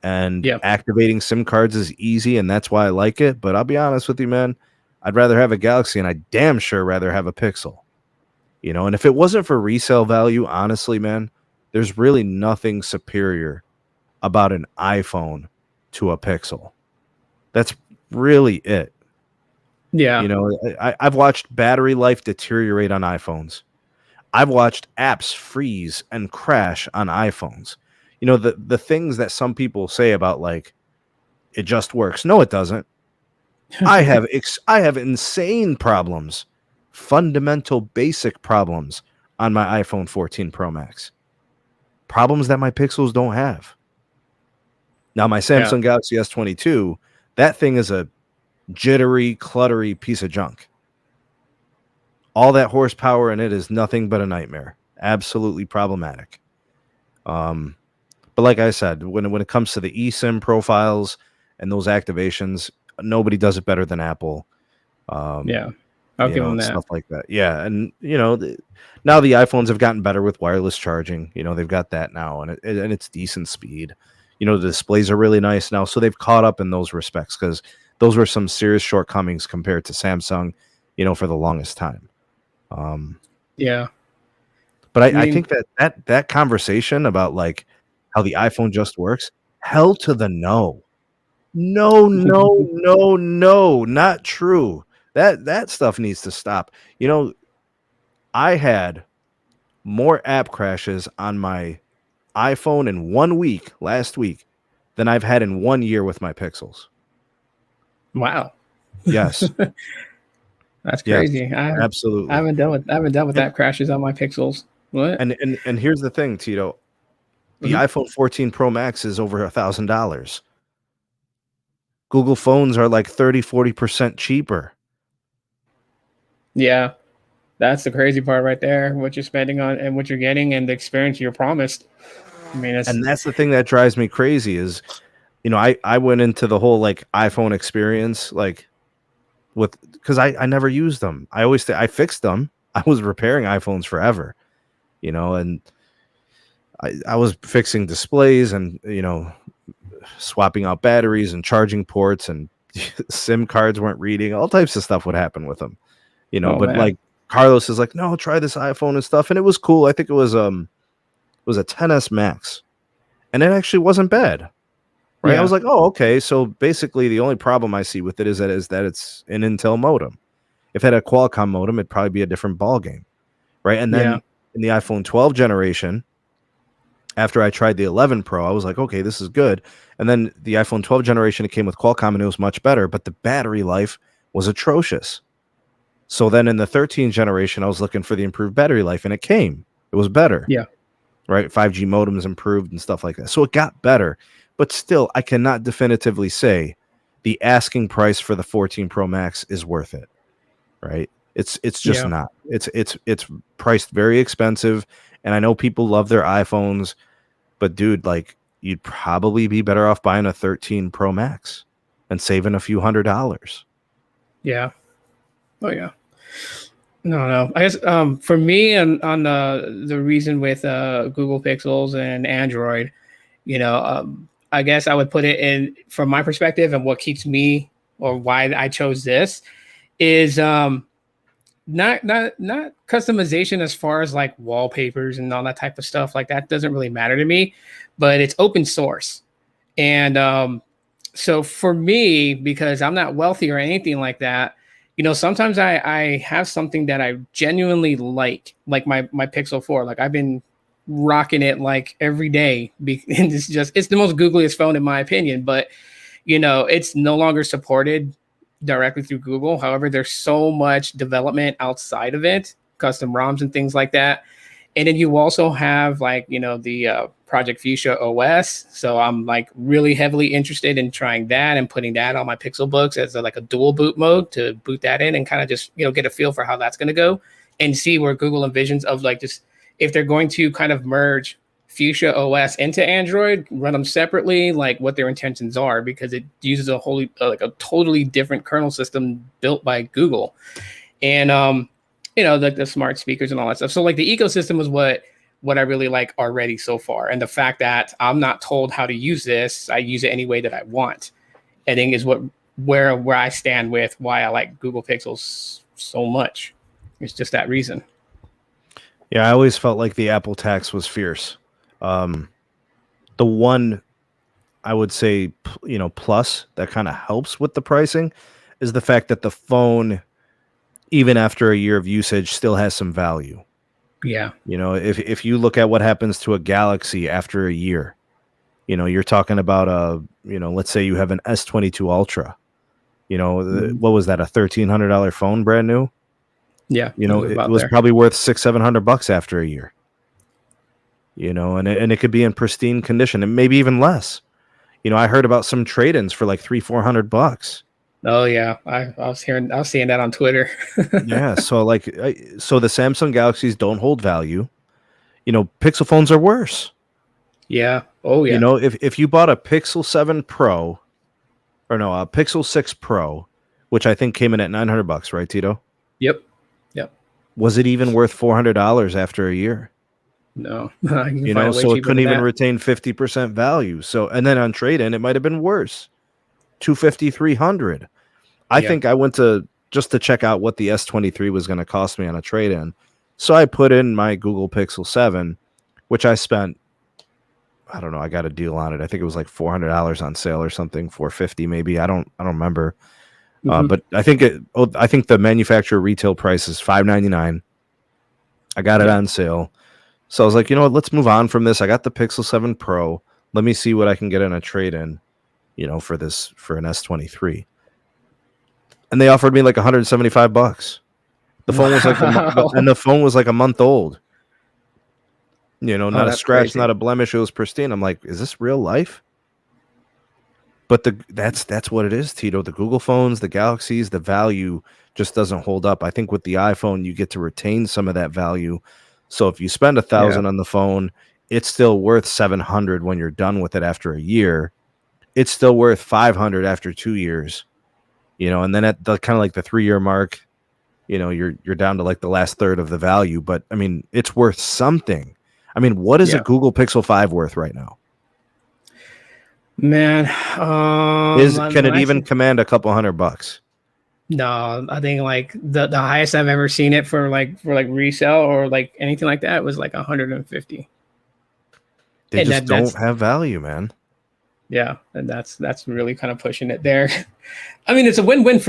and Yeah. activating SIM cards is easy, and that's why I like it. But I'll be honest with you, man, I'd rather have a Galaxy, and I damn sure rather have a Pixel. And if it wasn't for resale value, honestly, man, there's really nothing superior about an iPhone to a Pixel. That's really it. Yeah. I've watched battery life deteriorate on iPhones. I've watched apps freeze and crash on iPhones. The things that some people say about like it just works. No, it doesn't. I have insane problems, fundamental basic problems on my iPhone 14 Pro Max. Problems that my Pixels don't have. Now my Yeah. Samsung Galaxy S22, that thing is a jittery, cluttery piece of junk. All that horsepower in it is nothing but a nightmare. Absolutely problematic. But like I said, when it comes to the eSIM profiles and those activations, nobody does it better than Apple. Yeah. I'll give them And that. stuff like that. Yeah, and now the iPhones have gotten better with wireless charging. They've got that now, and it's decent speed. The displays are really nice now, so they've caught up in those respects because those were some serious shortcomings compared to Samsung, for the longest time. Yeah. But I I mean, think that conversation about like how the iPhone just works, hell to the no. No, no, no, no, not true. That stuff needs to stop. I had more app crashes on my iPhone in 1 week last week than I've had in 1 year with my Pixels. wow. Yes. That's Yes. crazy. I Absolutely. haven't dealt with And that crashes on my Pixels. What? and here's the thing, Tito. The Mhm. iPhone 14 Pro Max is over $1,000. Google phones are like 30-40% cheaper. Yeah. That's the crazy part right there. What you're spending on and what you're getting and the experience you're promised. I mean, it's And that's the thing that drives me crazy is, I went into the whole like iPhone experience, like because I never used them. I fixed them. I was repairing iPhones forever, and I was fixing displays and, swapping out batteries and charging ports, and SIM cards weren't reading. All types of stuff would happen with them, oh but man. like Carlos is like, no, try this iPhone and stuff. And it was cool. I think it was a 10s Max, and it actually wasn't bad. Right. I Yeah. was like, oh, okay. So basically the only problem I see with it is that it's an Intel modem. If it had a Qualcomm modem, it'd probably be a different ball game. Right. And Yeah. then in the iPhone 12 generation, after I tried the 11 Pro, I was like, okay, this is good. And then the iPhone 12 generation, it came with Qualcomm and it was much better, but the battery life was atrocious. So then in the 13 generation, I was looking for the improved battery life, and it came. It was better. Yeah. Right? 5G modems improved and stuff like that. So it got better. But still, I cannot definitively say the asking price for the 14 Pro Max is worth it. Right? It's just Yeah. not. It's priced very expensive, and I know people love their iPhones, but dude, like you'd probably be better off buying a 13 Pro Max and saving a few $100s. Yeah. Oh yeah. No. I guess for me on the reason with Google Pixels and Android, I guess I would put it in from my perspective and what keeps me or why I chose this is not customization as far as like wallpapers and all that type of stuff. Like that doesn't really matter to me, but it's open source. And so for me, because I'm not wealthy or anything like that, sometimes I have something that I genuinely like my Pixel 4. Like I've been rocking it like every day. And it's the most googliest phone in my opinion, but it's no longer supported directly through Google. However, there's so much development outside of it, custom ROMs and things like that. And then you also have like, the Project Fuchsia OS. So I'm like really heavily interested in trying that and putting that on my Pixel books as like a dual boot mode to boot that in and kind of just, get a feel for how that's going to go and see where Google envisions of like just if they're going to kind of merge Fuchsia OS into Android, run them separately, like what their intentions are, because it uses a totally different kernel system built by Google. And like the smart speakers and all that stuff. So like the ecosystem is what I really like already so far. And the fact that I'm not told how to use this, I use it any way that I want, I think is where I stand with why I like Google Pixels so much. It's just that reason. Yeah, I always felt like the Apple tax was fierce. The one I would say, plus that kind of helps with the pricing is the fact that the phone, even after a year of usage, still has some value. Yeah. If you look at what happens to a Galaxy after a year, you're talking about let's say you have an S22 Ultra. What was that? A $1,300 phone, brand new? Yeah. It was probably worth $600-700 after a year. And it could be in pristine condition and maybe even less. I heard about some trade-ins for like $300-400. Oh yeah, I was seeing that on Twitter. Yeah, so the Samsung Galaxies don't hold value. Pixel phones are worse. Yeah. Oh yeah. If you bought a Pixel 7 Pro, or no, a Pixel 6 Pro, which I think came in at $900, right, Tito? Yep. Was it even worth $400 after a year? No. So it couldn't even retain 50% value. So, and then on trade-in, it might have been worse, $250, $300. I think I went just to check out what the S23 was going to cost me on a trade-in. So I put in my Google Pixel 7, which I spent, I don't know, I got a deal on it. I think it was like $400 on sale or something, $450 maybe. I don't remember. But I think the manufacturer retail price is $599. I got it on sale. So I was like, let's move on from this. I got the Pixel 7 Pro. Let me see what I can get in a trade-in, for an S23. And they offered me like $175. The phone was like and the phone was like a month old. Not a scratch, crazy. Not a blemish. It was pristine. I'm like, is this real life? But that's what it is, Tito. The Google phones, the Galaxies, the value just doesn't hold up. I think with the iPhone, you get to retain some of that value. So if you spend $1,000 on the phone, it's still worth $700 when you're done with it after a year. It's still worth $500 after 2 years. And then at the kind of like the 3-year mark, you're down to like the last third of the value. But I mean, it's worth something. I mean, what is a Google Pixel 5 worth right now? Man, can it even command a couple $100? No, I think like the highest I've ever seen it for resale or like anything like that was like 150. They just don't have value, man. Yeah, and that's really kind of pushing it there. I mean, it's a win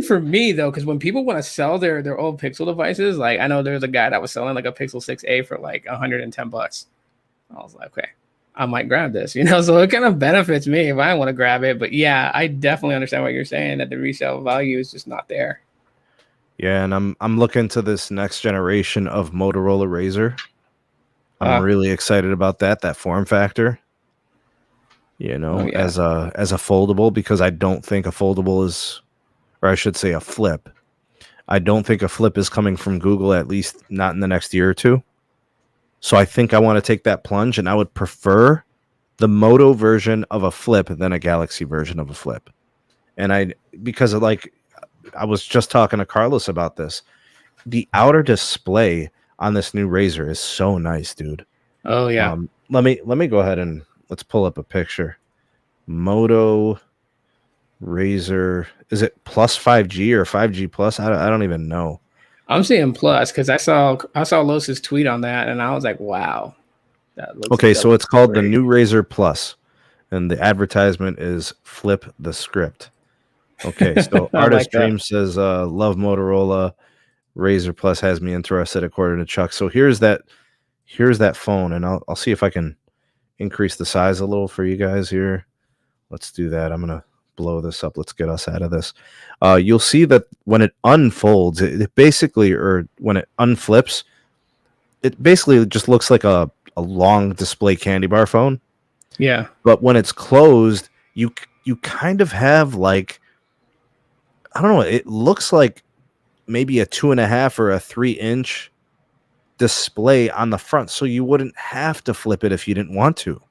for me though, because when people want to sell their old Pixel devices, like I know there's a guy that was selling like a Pixel 6a for like $110. I was like, okay, I might grab this, so it kind of benefits me if I want to grab it. But yeah, I definitely understand what you're saying, that the resale value is just not there. Yeah, and I'm looking to this next generation of Motorola Razr. I'm really excited about that form factor. As a foldable, because I don't think a foldable is, or I should say a flip. I don't think a flip is coming from Google, at least not in the next year or two. So I think I want to take that plunge, and I would prefer the Moto version of a flip than a Galaxy version of a flip. And because I was just talking to Carlos about this. The outer display on this new Razr is so nice, dude. Oh yeah. Let me go ahead and let's pull up a picture. Moto Razr, is it plus 5G or 5G plus? I don't even know. I'm seeing plus because I saw Los's tweet on that and I was like, wow. Okay, so it's called the new Razr Plus, and the advertisement is flip the script. Okay, so Artist Dream says, love Motorola. Razr Plus has me interested, according to Chuck. So here's that phone, and I'll see if I can increase the size a little for you guys here. Let's do that. I'm gonna blow this up. Let's get us out of this. You'll see that when it unfolds, it basically, or when it unflips, it basically just looks like a long display candy bar phone. Yeah. But when it's closed, you kind of have like, I don't know, it looks like maybe a 2.5 or a 3-inch display on the front, so you wouldn't have to flip it if you didn't want to.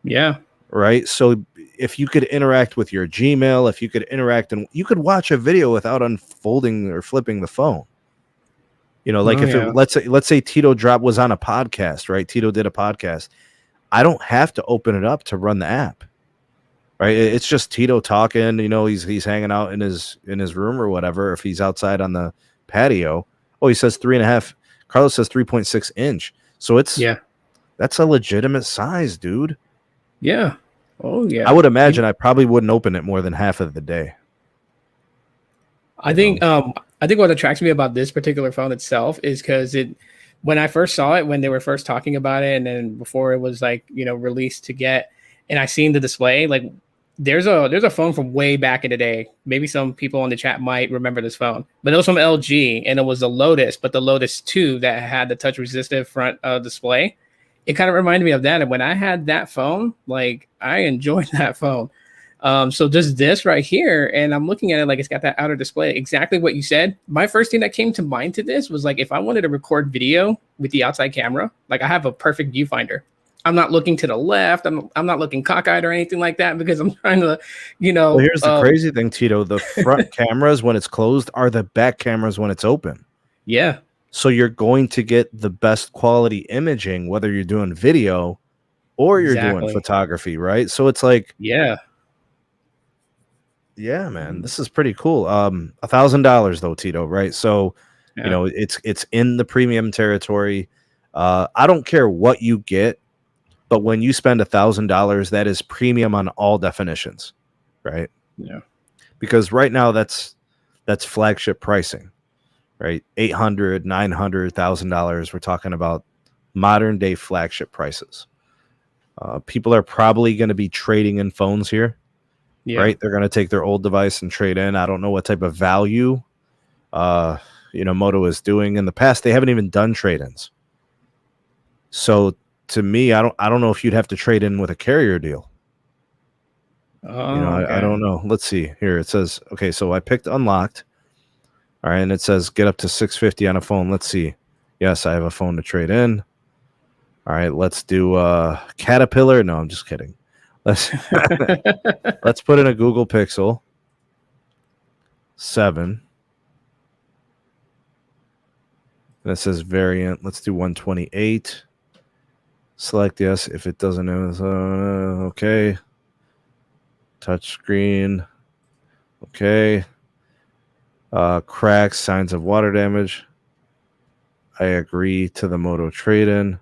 Yeah. Right. So if you could interact with your Gmail, if you could interact and you could watch a video without unfolding or flipping the phone. You know, like if it, let's say Tito was on a podcast, right? Tito did a podcast. I don't have to open it up to run the app. Right. It's just Tito talking, you know, he's hanging out in his room or whatever. If he's outside on the patio, he says 3.5. Carlos says 3.6 inch. So that's a legitimate size, dude. Yeah. Oh yeah. I would imagine I probably wouldn't open it more than half of the day. I think what attracts me about this particular phone itself is because when I first saw it, when they were first talking about it, and then before it was like, you know, released to get, and I seen the display, like there's a phone from way back in the day. Maybe some people on the chat might remember this phone, but it was from LG, and it was the Lotus, but the Lotus 2 that had the touch resistive front display. It kind of reminded me of that. And when I had that phone, like I enjoyed that phone. So just this right here, and I'm looking at it like it's got that outer display, exactly what you said. My first thing that came to mind to this was like, if I wanted to record video with the outside camera, like I have a perfect viewfinder. I'm not looking to the left. I'm not looking cockeyed or anything like that, because I'm trying to, you know. Well, here's the crazy thing, Tito. The front cameras when it's closed are the back cameras when it's open. Yeah. So you're going to get the best quality imaging, whether you're doing video or you're doing photography, right? So it's like, yeah, man, this is pretty cool. $1,000 though, Tito, right? So, you know, it's in the premium territory. I don't care what you get, but when you spend $1,000, that is premium on all definitions, right? Yeah. Because right now that's flagship pricing, right? $800, $900, $1,000. We're talking about modern day flagship prices. People are probably going to be trading in phones here, right? They're going to take their old device and trade in. I don't know what type of value, you know, Moto is doing. In the past, they haven't even done trade-ins. So to me, I don't know if you'd have to trade in with a carrier deal. Oh, you know, I don't know. Let's see here. It says, okay, so I picked unlocked. All right, and it says get up to $650 on a phone. Let's see. Yes, I have a phone to trade in. All right, let's do Caterpillar. No, I'm just kidding. Let's put in a Google Pixel 7. And it says variant. Let's do 128. Select yes. If it doesn't, okay. Touch screen. Okay. Cracks, signs of water damage. I agree to the Moto trade-in.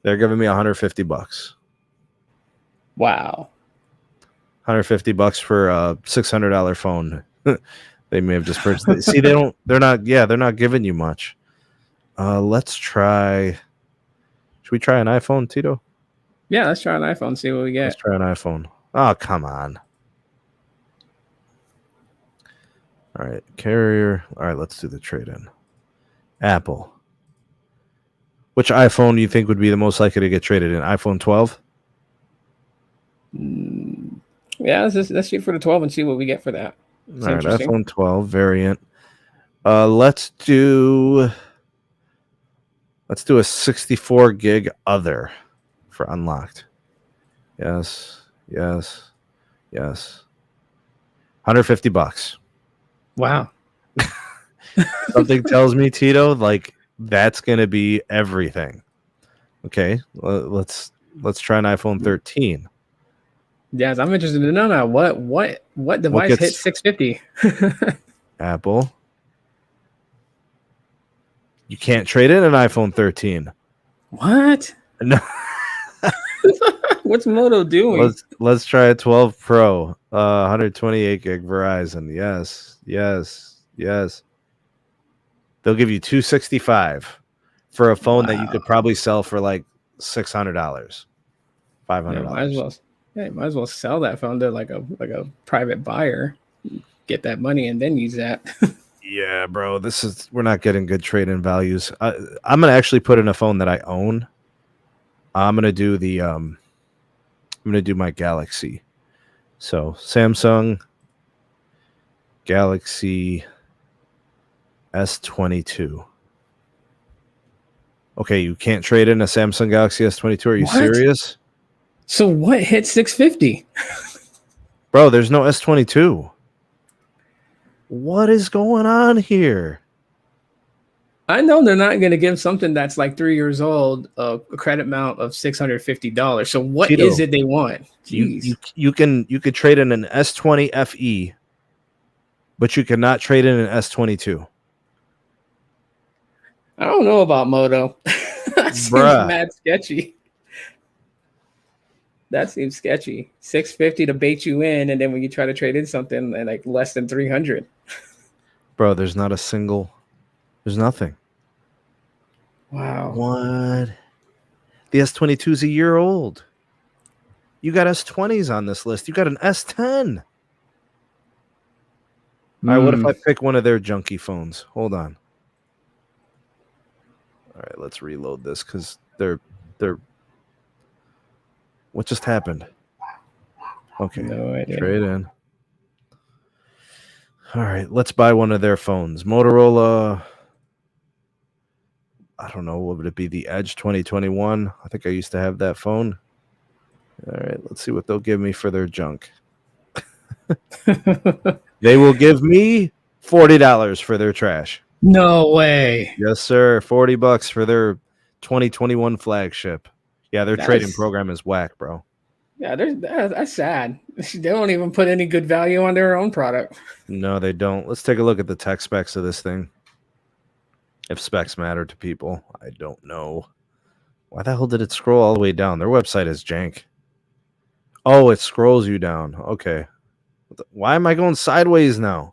They're giving me $150. Wow. $150 for a $600 phone. They may have just purchased it. See, they're not giving you much. Let's try. Should we try an iPhone, Tito? Yeah, let's try an iPhone, see what we get. Let's try an iPhone. Oh, come on. All right, carrier. All right, let's do the trade-in. Apple. Which iPhone do you think would be the most likely to get traded in? iPhone 12? Yeah, let's shoot for the 12 and see what we get for that. All right, iPhone 12 variant. Let's do a 64 gig other for unlocked. Yes. $150. Wow. Something tells me, Tito, like that's gonna be everything. Okay, let's try an iPhone 13. Yes, I'm interested to know now what device hit 650. Apple. You can't trade in an iPhone 13. What? No. What's Moto doing? Let's try a 12 Pro, 128 gig Verizon. Yes. They'll give you $265 for a phone that you could probably sell for like $600, $500. You might as well sell that phone to like a private buyer, get that money, and then use that. Yeah, bro. We're not getting good trade-in values. I'm gonna actually put in a phone that I own. I'm gonna do my Galaxy. So Samsung Galaxy S22. Okay, you can't trade in a Samsung Galaxy S22. Are you serious? So what hit 650? Bro, there's no S22. What is going on here? I know they're not going to give something that's like 3 years old a credit amount of $650. So what Tito, is it they want? Jeez. You could trade in an S20 FE, but you cannot trade in an S22. I don't know about Moto. That seems mad sketchy. That seems sketchy. 650 to bait you in, and then when you try to trade in something and like less than 300. Bro, there's nothing. Wow. What? The S22 is a year old. You got S20s on this list. You got an S10. All right, what if I pick one of their junky phones? Hold on. All right, let's reload this because they're. What just happened? Okay, no idea. Trade in. All right, let's buy one of their phones. Motorola. I don't know. What would it be? The Edge 2021. I think I used to have that phone. All right, let's see what they'll give me for their junk. They will give me $40 for their trash. No way. Yes, sir. $40 for their 2021 flagship. Yeah, their trading program is whack, bro. Yeah, that's sad. They don't even put any good value on their own product. No, they don't. Let's take a look at the tech specs of this thing. If specs matter to people, I don't know. Why the hell did it scroll all the way down? Their website is jank. Oh, it scrolls you down. Okay. Why am I going sideways now?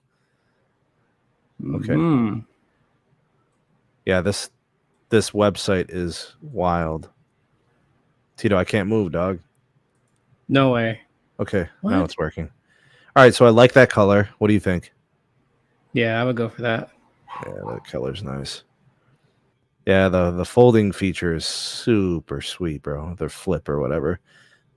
Okay. Mm-hmm. Yeah, this website is wild. Tito, I can't move, dog. No way. Okay, now it's working. All right, so I like that color. What do you think? Yeah, I would go for that. Yeah, that color's nice. Yeah, the folding feature is super sweet, bro. The flip or whatever.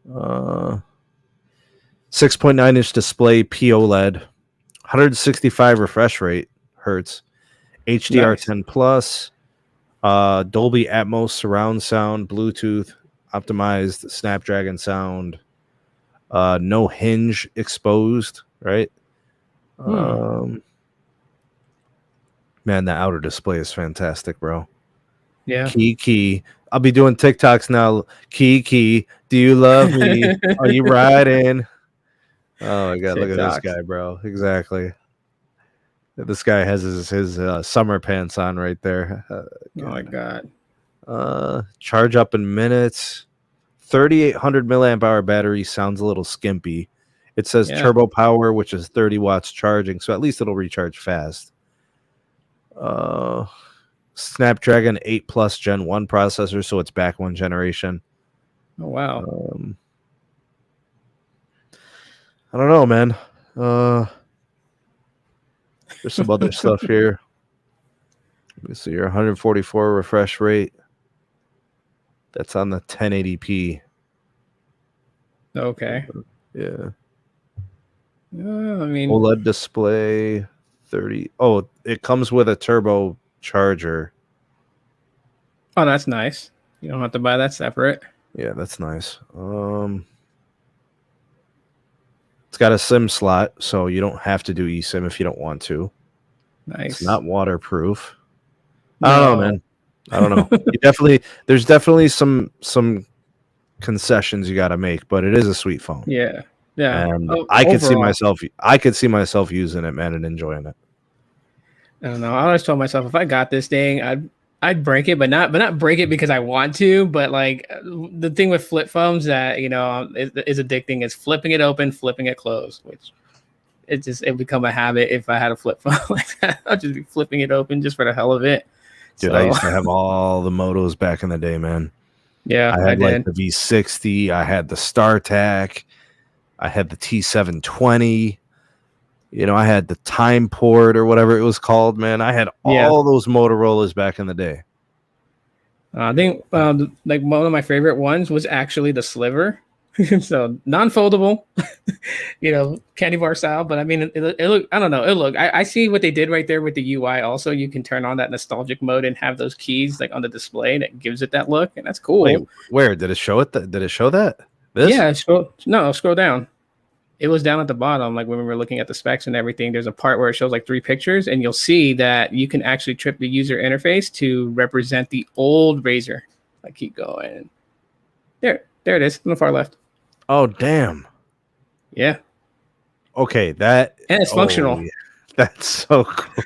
6.9-inch display, POLED, 165 refresh rate hertz, HDR10 plus, Dolby Atmos surround sound, Bluetooth, optimized Snapdragon sound, no hinge exposed, right? Man, the outer display is fantastic, bro. Yeah. Key. I'll be doing TikToks now. Key. Do you love me? Are you riding? Oh my god, look at this guy, bro. Exactly. This guy has his summer pants on right there. Oh my god. Charge up in minutes. 3,800 milliamp hour battery sounds a little skimpy. It says turbo power, which is 30 watts charging, so at least it'll recharge fast. Snapdragon 8 Plus Gen 1 processor, so it's back one generation. Oh wow. I don't know, man. There's some other stuff here. Let me see here. 144 refresh rate. That's on the 1080p. Okay. Yeah. I mean, OLED display 30. Oh, it comes with a turbo charger. Oh, that's nice. You don't have to buy that separate. Yeah, that's nice. It's got a SIM slot, so you don't have to do eSIM if you don't want to. Nice. It's not waterproof. No. I don't know, man. I don't know. There's definitely some concessions you got to make, but it is a sweet phone. Yeah. And I could see myself using it, man, and enjoying it. I don't know. I always told myself if I got this thing, I'd break it, but not break it because I want to. But like the thing with flip phones that is addicting is flipping it open, flipping it closed, which it become a habit. If I had a flip phone like that, I'd just be flipping it open just for the hell of it. Dude, I used to have all the Motos back in the day, man. Yeah, I had like the V60. I had the StarTAC. I had the T720. You know, I had the Time Port or whatever it was called, man. I had Yeah. all those Motorola's back in the day. I think like one of my favorite ones was actually the Sliver. So non-foldable, candy bar style. But I mean, it look. I don't know. It look. I see what they did right there with the UI. Also, you can turn on that nostalgic mode and have those keys like on the display that gives it that look, and that's cool. Wait, where did it show it? Did it show that? This? Yeah. Scroll down. It was down at the bottom, like when we were looking at the specs and everything. There's a part where it shows like 3 pictures, and you'll see that you can actually trip the user interface to represent the old Razor. Like keep going. There it is on the far left. Oh, damn. Yeah. Okay, and it's functional. Yeah. That's so cool.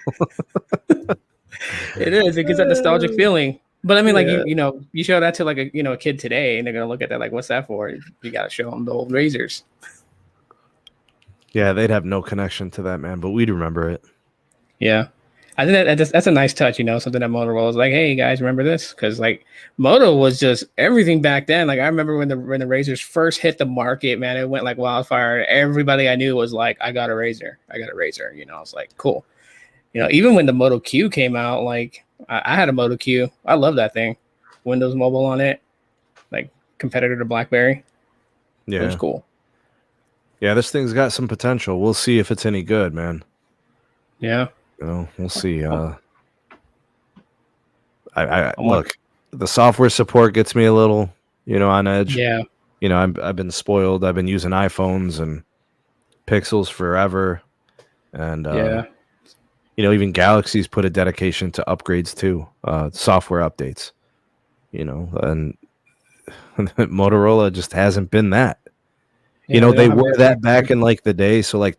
It is. It gives that nostalgic feeling. But I mean, like you show that to like a kid today, and they're gonna look at that like, "What's that for?" You gotta show them the old Razors. Yeah, they'd have no connection to that, man, but we'd remember it. Yeah, I think that's a nice touch. Something that Motorola was like, "Hey, you guys, remember this?" Because like Moto was just everything back then. Like I remember when the Razors first hit the market, man, it went like wildfire. Everybody I knew was like, "I got a Razor. I got a Razor." I was like, "Cool." Even when the Moto Q came out, like I had a Moto Q. I love that thing. Windows Mobile on it, like competitor to BlackBerry. Yeah, it was cool. Yeah, this thing's got some potential. We'll see if it's any good, man. Yeah. We'll see. I look, the software support gets me a little, on edge. Yeah. I've been spoiled. I've been using iPhones and Pixels forever. And, even Galaxy's put a dedication to upgrades too, software updates, and Motorola just hasn't been that. Yeah, they were that back in like the day. So like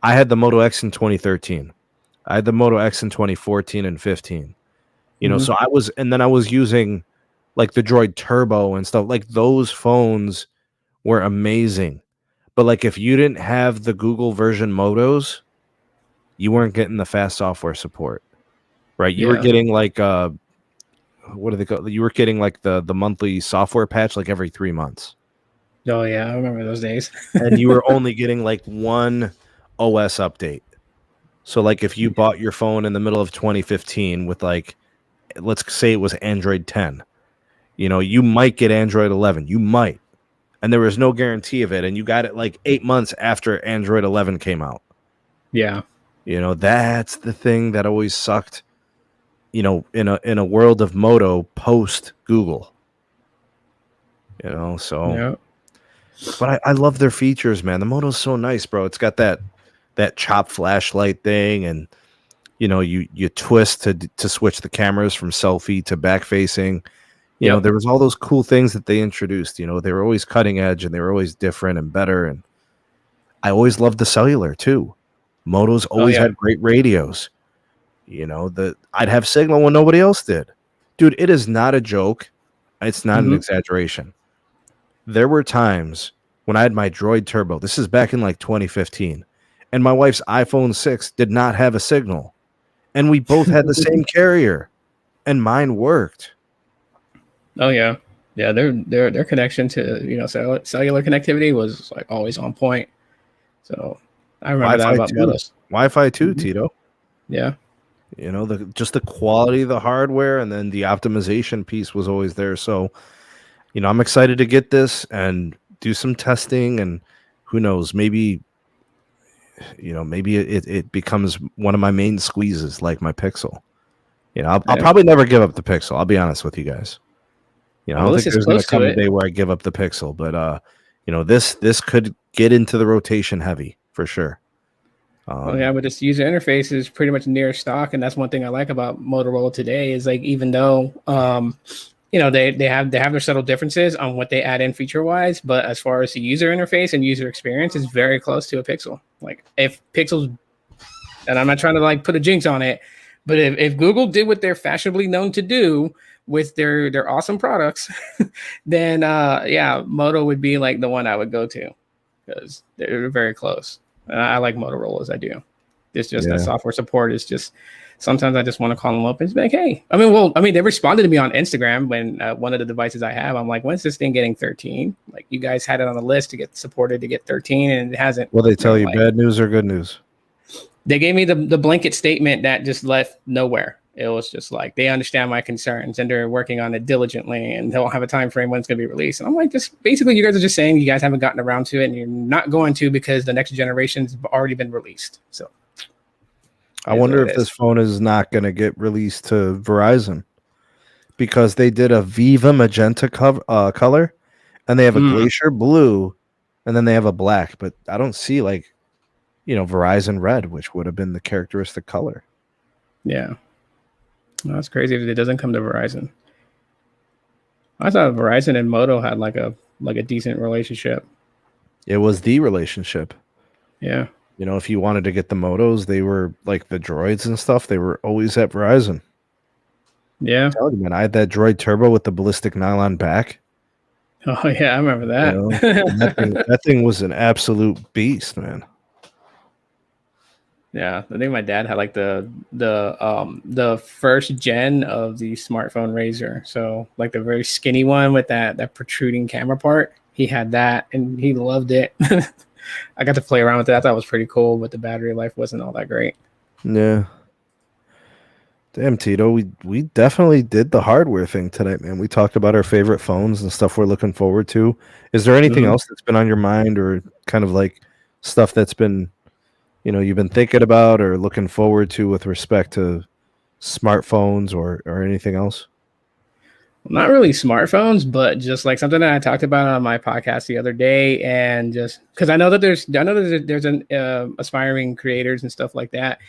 I had the Moto X in 2013. I had the Moto X in 2014 and 15. So I was using like the Droid Turbo and stuff. Like those phones were amazing. But like if you didn't have the Google version Motos, you weren't getting the fast software support. Right? You were getting like what do they call? You were getting like the monthly software patch like every 3 months. Oh yeah, I remember those days. And you were only getting like one OS update. So like if you bought your phone in the middle of 2015 with like, let's say it was Android 10, you might get Android 11. You might. And there was no guarantee of it. And you got it like 8 months after Android 11 came out. Yeah. That's the thing that always sucked, in a world of Moto post Google. So. Yeah. But I love their features, man. The Moto's so nice, bro. It's got that chop flashlight thing, and you twist to switch the cameras from selfie to back facing. There was all those cool things that they introduced. They were always cutting edge, and they were always different and better. And I always loved the cellular too. Moto's always had great radios. I'd have signal when nobody else did. Dude, it is not a joke. It's not an exaggeration. There were times when I had my Droid Turbo. This is back in like 2015. And my wife's iPhone 6 did not have a signal. And we both had the same carrier. And mine worked. Oh, yeah. Yeah, their connection to, cellular connectivity was like always on point. So I remember Wi-Fi that about Motos. Wi-Fi too, Tito. Yeah. Just the quality of the hardware and then the optimization piece was always there. So I'm excited to get this and do some testing, and who knows, maybe it becomes one of my main squeezes, like my Pixel. I'll probably never give up the Pixel. I'll be honest with you guys. I don't think there's going to come a day where I give up the Pixel, but this could get into the rotation heavy for sure. But this user interface is pretty much near stock, and that's one thing I like about Motorola today is like even though they have their subtle differences on what they add in feature wise, but as far as the user interface and user experience, is very close to a Pixel. Like if Pixels, and I'm not trying to like put a jinx on it, but if Google did what they're fashionably known to do with their awesome products, then Moto would be like the one I would go to because they're very close. I like Motorola's. I do. It's just that software support is just. Sometimes I just want to call them up and be like, hey, they responded to me on Instagram when one of the devices I have, I'm like, when's this thing getting 13? Like you guys had it on the list to get supported to get 13 and it hasn't. Will they tell you bad news or good news? They gave me the blanket statement that just left nowhere. It was just like they understand my concerns and they're working on it diligently and they'll have a time frame when it's going to be released. And I'm like, just basically, you guys are just saying you guys haven't gotten around to it and you're not going to because the next generation's already been released. So I wonder if this phone is not going to get released to Verizon because they did a Viva magenta color and they have a glacier blue and then they have a black, but I don't see like, Verizon red, which would have been the characteristic color. Yeah. Well, that's crazy that it doesn't come to Verizon. I thought Verizon and Moto had like a decent relationship. It was the relationship. Yeah. If you wanted to get the Motos, they were like the droids and stuff. They were always at Verizon. Yeah. I'm telling you, man, I had that droid turbo with the ballistic nylon back. Oh yeah, I remember that. That thing was an absolute beast, man. Yeah, I think my dad had like the first gen of the smartphone Razr. So like the very skinny one with that protruding camera part. He had that and he loved it. I got to play around with it. I thought it was pretty cool, but the battery life wasn't all that great. Yeah. Damn, Tito, we definitely did the hardware thing tonight, man. We talked about our favorite phones and stuff we're looking forward to. Is there anything else that's been on your mind or kind of like stuff that's been, you've been thinking about or looking forward to with respect to smartphones or anything else? Not really smartphones, but just like something that I talked about on my podcast the other day, and just because I know that there's an aspiring creators and stuff like that,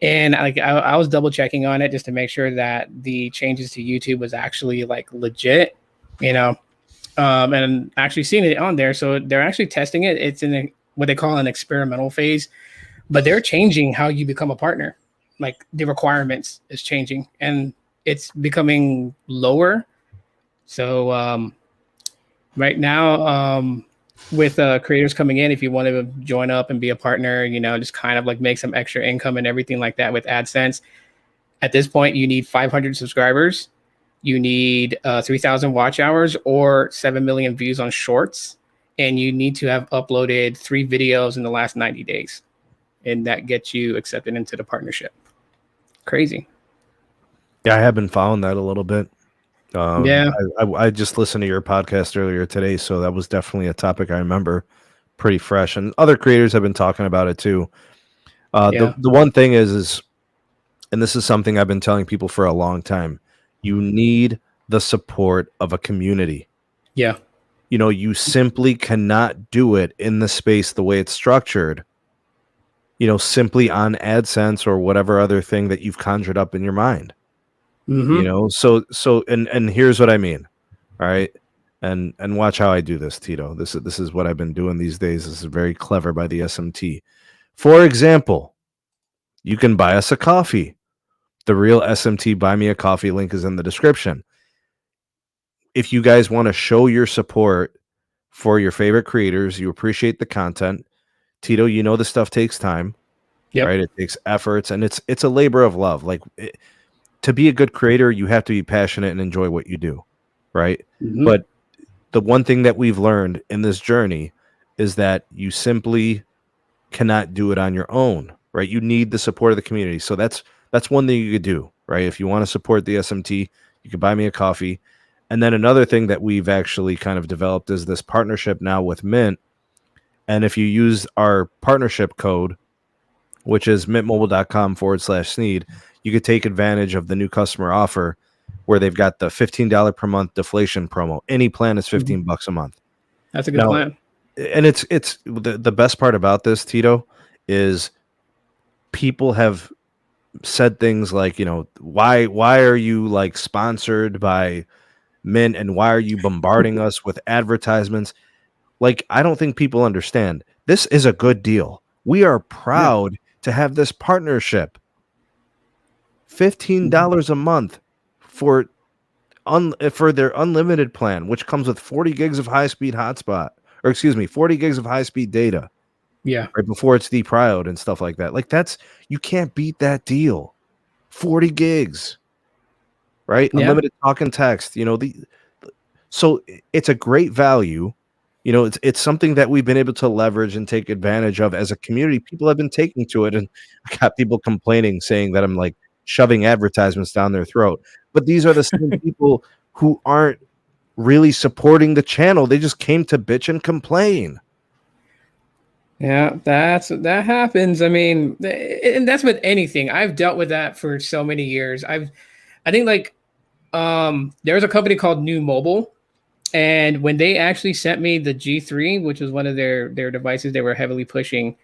and I was double checking on it just to make sure that the changes to YouTube was actually like legit, and actually seeing it on there. So they're actually testing it. It's in what they call an experimental phase, but they're changing how you become a partner. Like the requirements is changing and it's becoming lower. So right now, with creators coming in, if you want to join up and be a partner, just kind of like make some extra income and everything like that with AdSense. At this point, you need 500 subscribers. You need 3,000 watch hours or 7 million views on shorts. And you need to have uploaded 3 videos in the last 90 days. And that gets you accepted into the partnership. Crazy. Yeah, I have been following that a little bit. Yeah. I just listened to your podcast earlier today, so that was definitely a topic I remember pretty fresh. And other creators have been talking about it too. The one thing is, and this is something I've been telling people for a long time, you need the support of a community. Yeah. You simply cannot do it in the space the way it's structured, simply on AdSense or whatever other thing that you've conjured up in your mind. So and here's what I mean. All right. And watch how I do this, Tito. This is what I've been doing these days. This is very clever by the SMT. For example, you can buy us a coffee. The real SMT Buy Me a Coffee link is in the description. If you guys want to show your support for your favorite creators, you appreciate the content, Tito, this stuff takes time. Right? It takes efforts and it's a labor of love. Like to be a good creator, you have to be passionate and enjoy what you do, right? But the one thing that we've learned in this journey is that you simply cannot do it on your own, right? You need the support of the community. So that's one thing you could do, right? If you want to support the SMT, you could buy me a coffee. And then another thing that we've actually kind of developed is this partnership now with Mint. And if you use our partnership code, which is mintmobile.com/Sneed, you could take advantage of the new customer offer where they've got the $15 per month deflation promo. Any plan is $15 a month. That's a good plan. And it's the best part about this, Tito, is people have said things like, why are you like sponsored by Mint and why are you bombarding us with advertisements? Like, I don't think people understand. This is a good deal. We are proud to have this partnership. $15 a month for their unlimited plan, which comes with 40 gigs of high-speed hotspot, or 40 gigs of high-speed data. Yeah. Right before it's deprioed and stuff like that. Like you can't beat that deal. 40 gigs. Right? Yeah. Unlimited talk and text. So it's a great value. You know, it's something that we've been able to leverage and take advantage of as a community. People have been taking to it, and I got people complaining, saying that I'm like shoving advertisements down their throat. But these are the same people who aren't really supporting the channel. They just came to bitch and complain. Yeah, that happens. I mean, and that's with anything. I've dealt with that for so many years. I think like there's a company called New Mobile, and when they actually sent me the G3, which was one of their devices they were heavily pushing,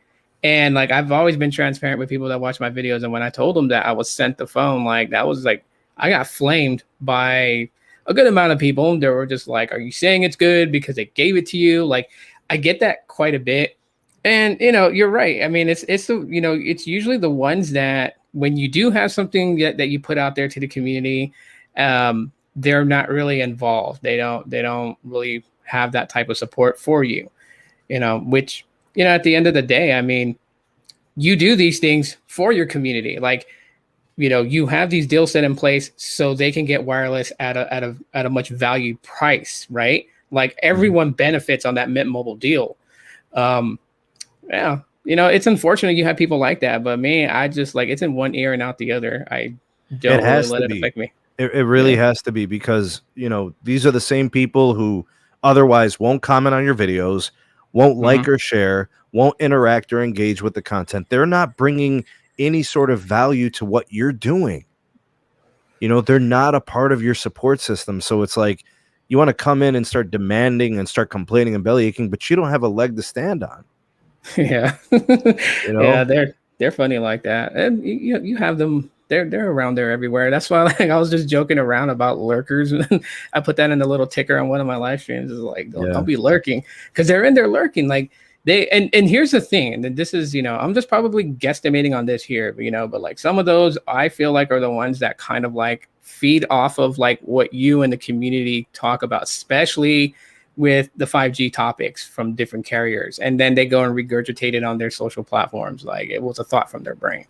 and like I've always been transparent with people that watch my videos, and when I told them that I was sent the phone, like that was like I got flamed by a good amount of people. They were just like, "Are you saying it's good because they gave it to you?" Like I get that quite a bit, and you're right. I mean, it's the it's usually the ones that when you do have something that you put out there to the community, they're not really involved. They don't really have that type of support for you, which, at the end of the day, I mean, you do these things for your community. Like, you have these deals set in place so they can get wireless at a much value price, right? Like everyone benefits on that Mint Mobile deal. Yeah. It's unfortunate you have people like that, but me, I just like it's in one ear and out the other. I don't really let it affect me. It really has to be, because, these are the same people who otherwise won't comment on your videos, won't like or share, won't interact or engage with the content. They're not bringing any sort of value to what you're doing. They're not a part of your support system. So it's like you want to come in and start demanding and start complaining and belly aching, but you don't have a leg to stand on. Yeah. Yeah, they're funny like that. And you have them. They're around there everywhere. That's why like I was just joking around about lurkers. I put that in a little ticker on one of my live streams. Is like, don't be lurking, because they're in there lurking. Like they and here's the thing, and this is I'm just probably guesstimating on this here, but like some of those I feel like are the ones that kind of like feed off of like what you and the community talk about, especially with the 5G topics from different carriers, and then they go and regurgitate it on their social platforms like it was a thought from their brain,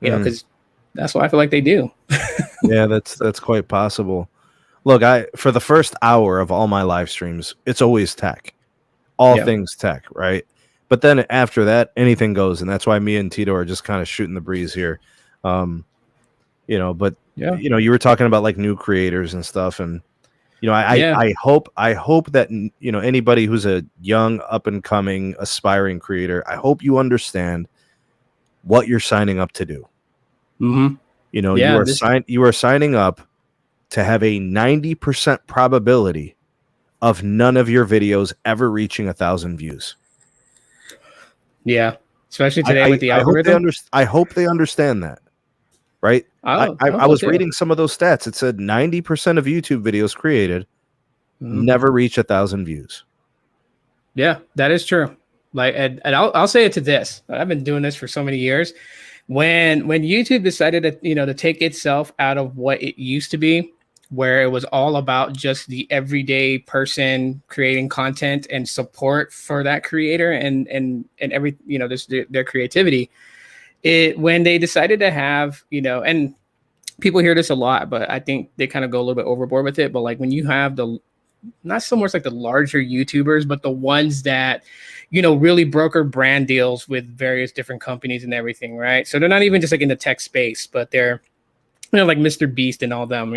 because that's what I feel like they do. Yeah, that's quite possible. Look, for the first hour of all my live streams, it's always tech, all things tech, right? But then after that, anything goes, and that's why me and Tito are just kind of shooting the breeze here. But you were talking about like new creators and stuff, and I hope that anybody who's a young, up and coming, aspiring creator, I hope you understand what you're signing up to do. You are signing up to have a 90% probability of none of your videos ever reaching 1,000 views. Yeah, especially today with the algorithm. I hope they understand that. Right? I was reading some of those stats. It said 90% of YouTube videos created never reach 1,000 views. Yeah, that is true. Like, and I'll say it to this. I've been doing this for so many years. When YouTube decided to take itself out of what it used to be, where it was all about just the everyday person creating content and support for that creator and every their creativity. When they decided to have and people hear this a lot, but I think they kind of go a little bit overboard with it. But like when you have not so much like the larger YouTubers, but the ones that really broker brand deals with various different companies and everything, right? So they're not even just like in the tech space, but they're like Mr. Beast and all them,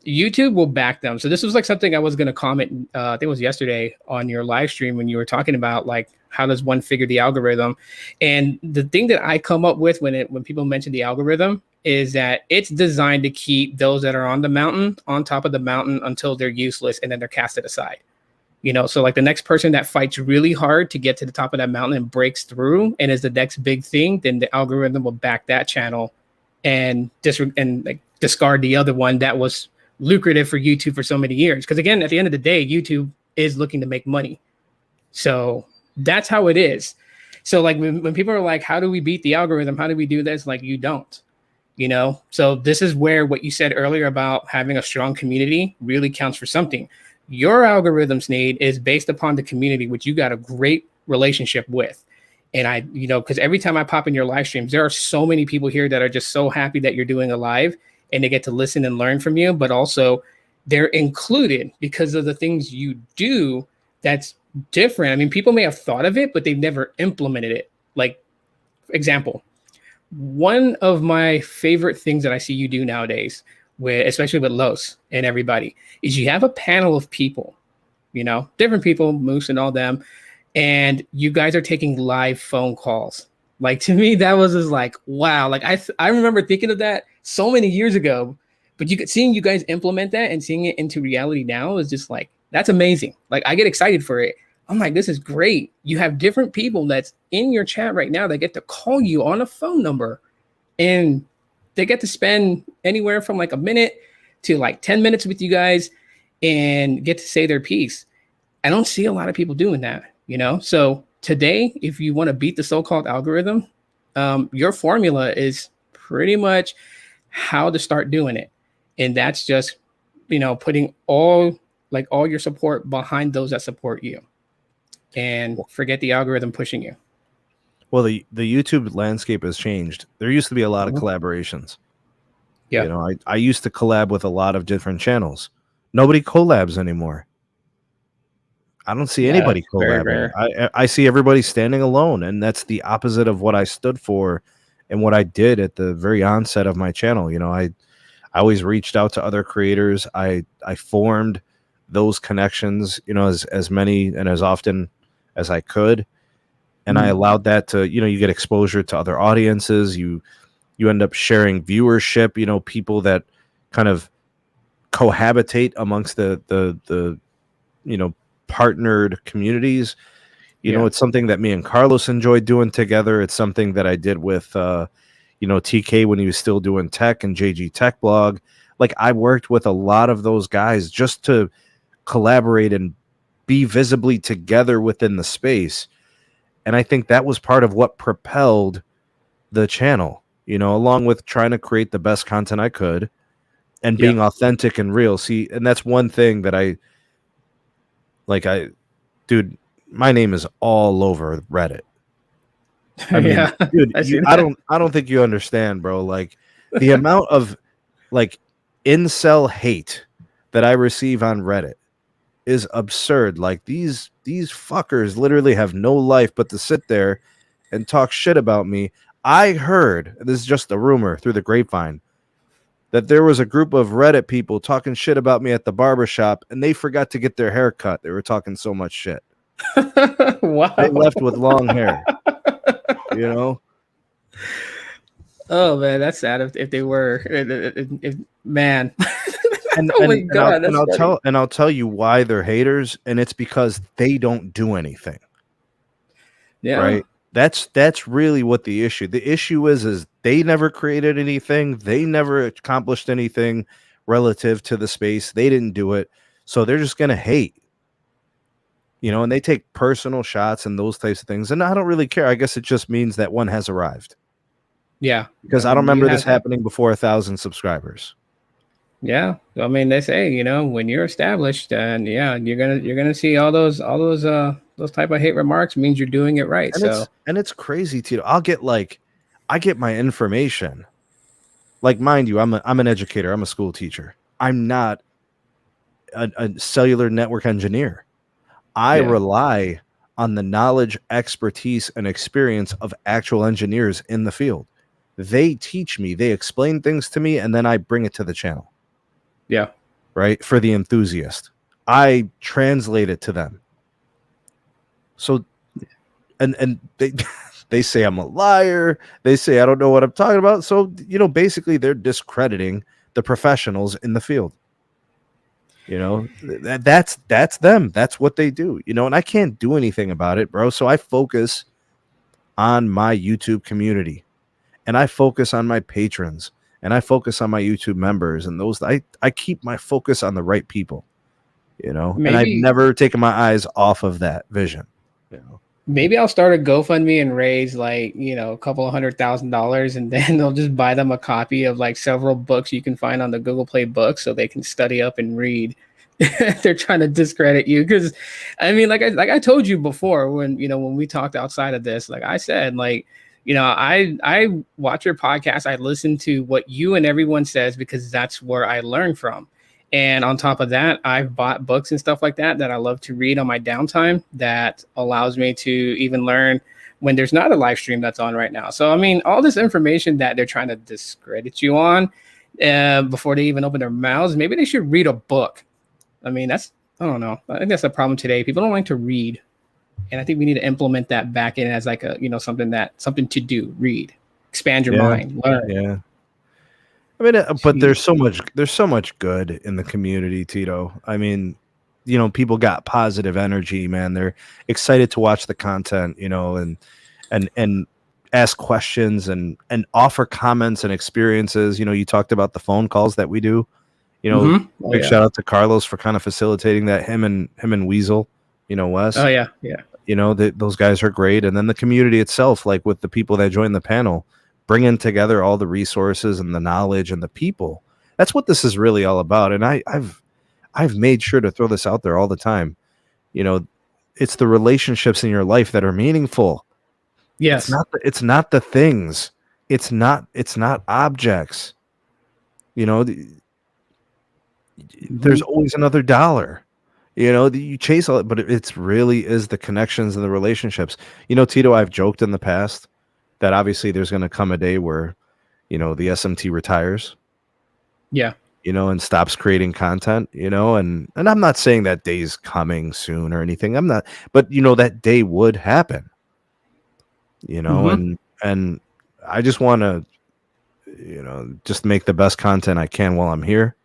YouTube will back them. So this was like something I was going to comment, I think it was yesterday on your live stream when you were talking about like how does one figure the algorithm. And the thing that I come up with when people mention the algorithm is that it's designed to keep those that are on the mountain on top of the mountain until they're useless and then they're casted aside. So like the next person that fights really hard to get to the top of that mountain and breaks through and is the next big thing, then the algorithm will back that channel and discard the other one that was lucrative for YouTube for so many years. Because again, at the end of the day, YouTube is looking to make money. So that's how it is. So like when people are like, how do we beat the algorithm? How do we do this? Like you don't. So this is where what you said earlier about having a strong community really counts for something. Your algorithm, Sneed, is based upon the community, which you got a great relationship with. And because every time I pop in your live streams, there are so many people here that are just so happy that you're doing a live and they get to listen and learn from you, but also they're included because of the things you do that's different. I mean, people may have thought of it, but they've never implemented it. Like, example, one of my favorite things that I see you do nowadays, especially with Los and everybody, is you have a panel of people, different people, Moose and all them, and you guys are taking live phone calls. Like, to me, that was just like, wow. Like, I remember thinking of that so many years ago, but seeing you guys implement that and seeing it into reality now is just like, that's amazing. Like, I get excited for it. I'm like, this is great. You have different people that's in your chat right now that get to call you on a phone number, and they get to spend anywhere from like a minute to like 10 minutes with you guys and get to say their piece. I don't see a lot of people doing that, So today, if you want to beat the so-called algorithm, your formula is pretty much how to start doing it. And that's just, putting all your support behind those that support you, and forget the algorithm pushing you. Well, the YouTube landscape has changed. There used to be a lot of collaborations. Yeah. I used to collab with a lot of different channels. Nobody collabs anymore. I don't see anybody collabing. I see everybody standing alone, and that's the opposite of what I stood for and what I did at the very onset of my channel. I always reached out to other creators. I formed those connections, as many and as often as I could. And I allowed that to, you get exposure to other audiences. You end up sharing viewership, people that kind of cohabitate amongst the partnered communities. It's something that me and Carlos enjoyed doing together. It's something that I did with, TK when he was still doing tech, and JG Tech Blog. Like, I worked with a lot of those guys just to collaborate and be visibly together within the space. And I think that was part of what propelled the channel, along with trying to create the best content I could and being authentic and real. See, and that's one thing that dude, my name is all over Reddit. I mean, dude, I don't think you understand, bro. Like, the amount of incel hate that I receive on Reddit is absurd. Like, these fuckers literally have no life but to sit there and talk shit about me. I heard, this is just a rumor through the grapevine, that there was a group of Reddit people talking shit about me at the barbershop, and they forgot to get their hair cut. They were talking so much shit. Wow. They left with long hair. Oh man, that's sad. If they were, man. I'll tell you why they're haters, and it's because they don't do anything. Yeah. Right. That's really what the issue. The issue is they never created anything. They never accomplished anything relative to the space. They didn't do it. So they're just gonna hate. And they take personal shots and those types of things. And I don't really care. I guess it just means that one has arrived. Yeah. Because I don't remember this happening before 1,000 subscribers. Yeah. I mean, they say, when you're established, and you're gonna see all those type of hate remarks means you're doing it right. And it's crazy too. I get my information. Like, mind you, I'm an educator. I'm a school teacher. I'm not a cellular network engineer. I rely on the knowledge, expertise, and experience of actual engineers in the field. They teach me, they explain things to me, and then I bring it to the channel. Yeah. Right? For the enthusiast. I translate it to them. So, and they say I'm a liar. They say I don't know what I'm talking about. So, basically they're discrediting the professionals in the field. That's them. That's what they do, and I can't do anything about it, bro. So I focus on my YouTube community, and I focus on my patrons, and I focus on my YouTube members, and those I keep my focus on the right people, and I've never taken my eyes off of that vision. Maybe I'll start a GoFundMe and raise a couple of $100,000, and then they'll just buy them a copy of several books you can find on the Google Play Books, so they can study up and read. They're trying to discredit you because, I mean, like I told you before when we talked outside of this, like I said, I watch your podcast. I listen to what you and everyone says because that's where I learn from. And on top of that, I've bought books and stuff like that I love to read on my downtime that allows me to even learn when there's not a live stream that's on right now. So, I mean, all this information that they're trying to discredit you on before they even open their mouths, maybe they should read a book. I mean, I don't know. I think that's a problem today. People don't like to read. And I think we need to implement that back in as like a, something to do, read, expand your mind, learn. Yeah. I mean, but there's so much good in the community, Tito. I mean, people got positive energy, man. They're excited to watch the content, and ask questions and offer comments and experiences. You talked about the phone calls that we do. Big shout out to Carlos for kind of facilitating that. Him and Weasel, Wes. Oh yeah. Those guys are great. And then the community itself, like with the people that join the panel, bringing together all the resources and the knowledge and the people. That's what this is really all about. And I've made sure to throw this out there all the time. It's the relationships in your life that are meaningful. Yes. It's not the things. It's not objects. There's always another dollar. You chase all it, but it's really is the connections and the relationships. Tito, I've joked in the past that obviously there's going to come a day where, the SMT retires. Yeah. And stops creating content, and I'm not saying that day's coming soon or anything. I'm not, but that day would happen. And I just want to, just make the best content I can while I'm here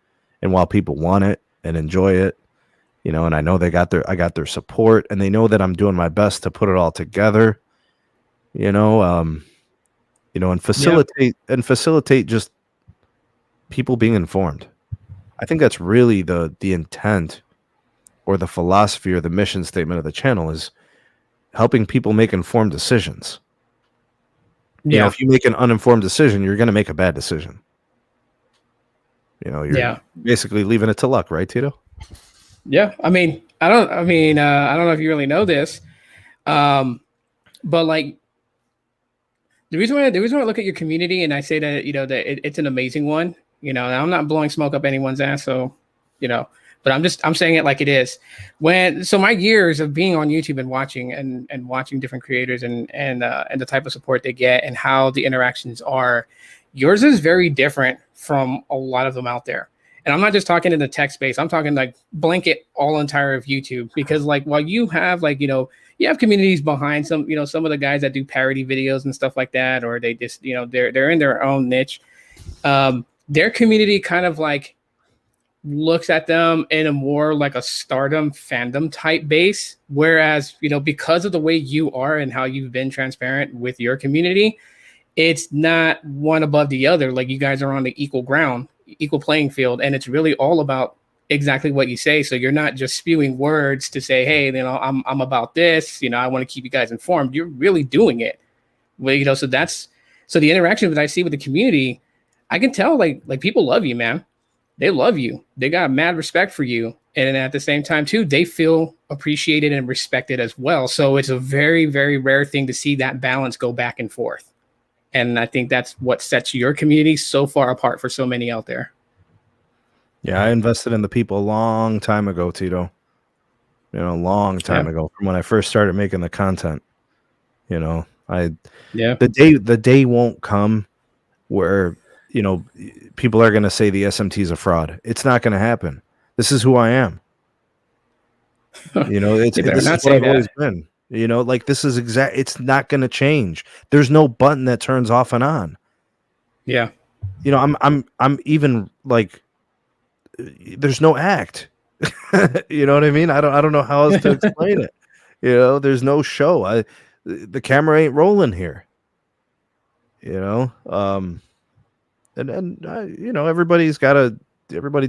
and while people want it and enjoy it. And I know I got their support, and they know that I'm doing my best to put it all together, and facilitate just people being informed. I think that's really the intent or the philosophy or the mission statement of the channel is helping people make informed decisions. Yeah. If you make an uninformed decision, you're going to make a bad decision. You're basically leaving it to luck, right, Tito? Yeah, I don't know if you really know this, but like the reason why I look at your community and I say that it's an amazing one. And I'm not blowing smoke up anyone's ass, so but I'm saying it like it is. So my years of being on YouTube and watching different creators and the type of support they get and how the interactions are, yours is very different from a lot of them out there. And I'm not just talking in the tech space. I'm talking like blanket all entire of YouTube, because like while you have like, you have communities behind some of the guys that do parody videos and stuff like that, or they just, they're in their own niche. Their community kind of like looks at them in a more like a stardom fandom type base. Whereas, because of the way you are and how you've been transparent with your community, it's not one above the other. Like you guys are on the equal ground, equal playing field, and it's really all about exactly what you say. So you're not just spewing words to say, hey, I'm about this, I want to keep you guys informed. You're really doing it. Well, so the interaction that I see with the community, I can tell like people love you, man. They love you. They got mad respect for you. And at the same time too, they feel appreciated and respected as well. So it's a very, very rare thing to see that balance go back and forth. And I think that's what sets your community so far apart for so many out there. Yeah, I invested in the people a long time ago, Tito. A long time ago, from when I first started making the content. The day won't come where, people are going to say the SMT is a fraud. It's not going to happen. This is who I am. This is what I've always been. This is it's not going to change. There's no button that turns off and on. Yeah. I'm even like, there's no act. You know what I mean? I don't know how else to explain it. There's no show. The camera ain't rolling here. Everybody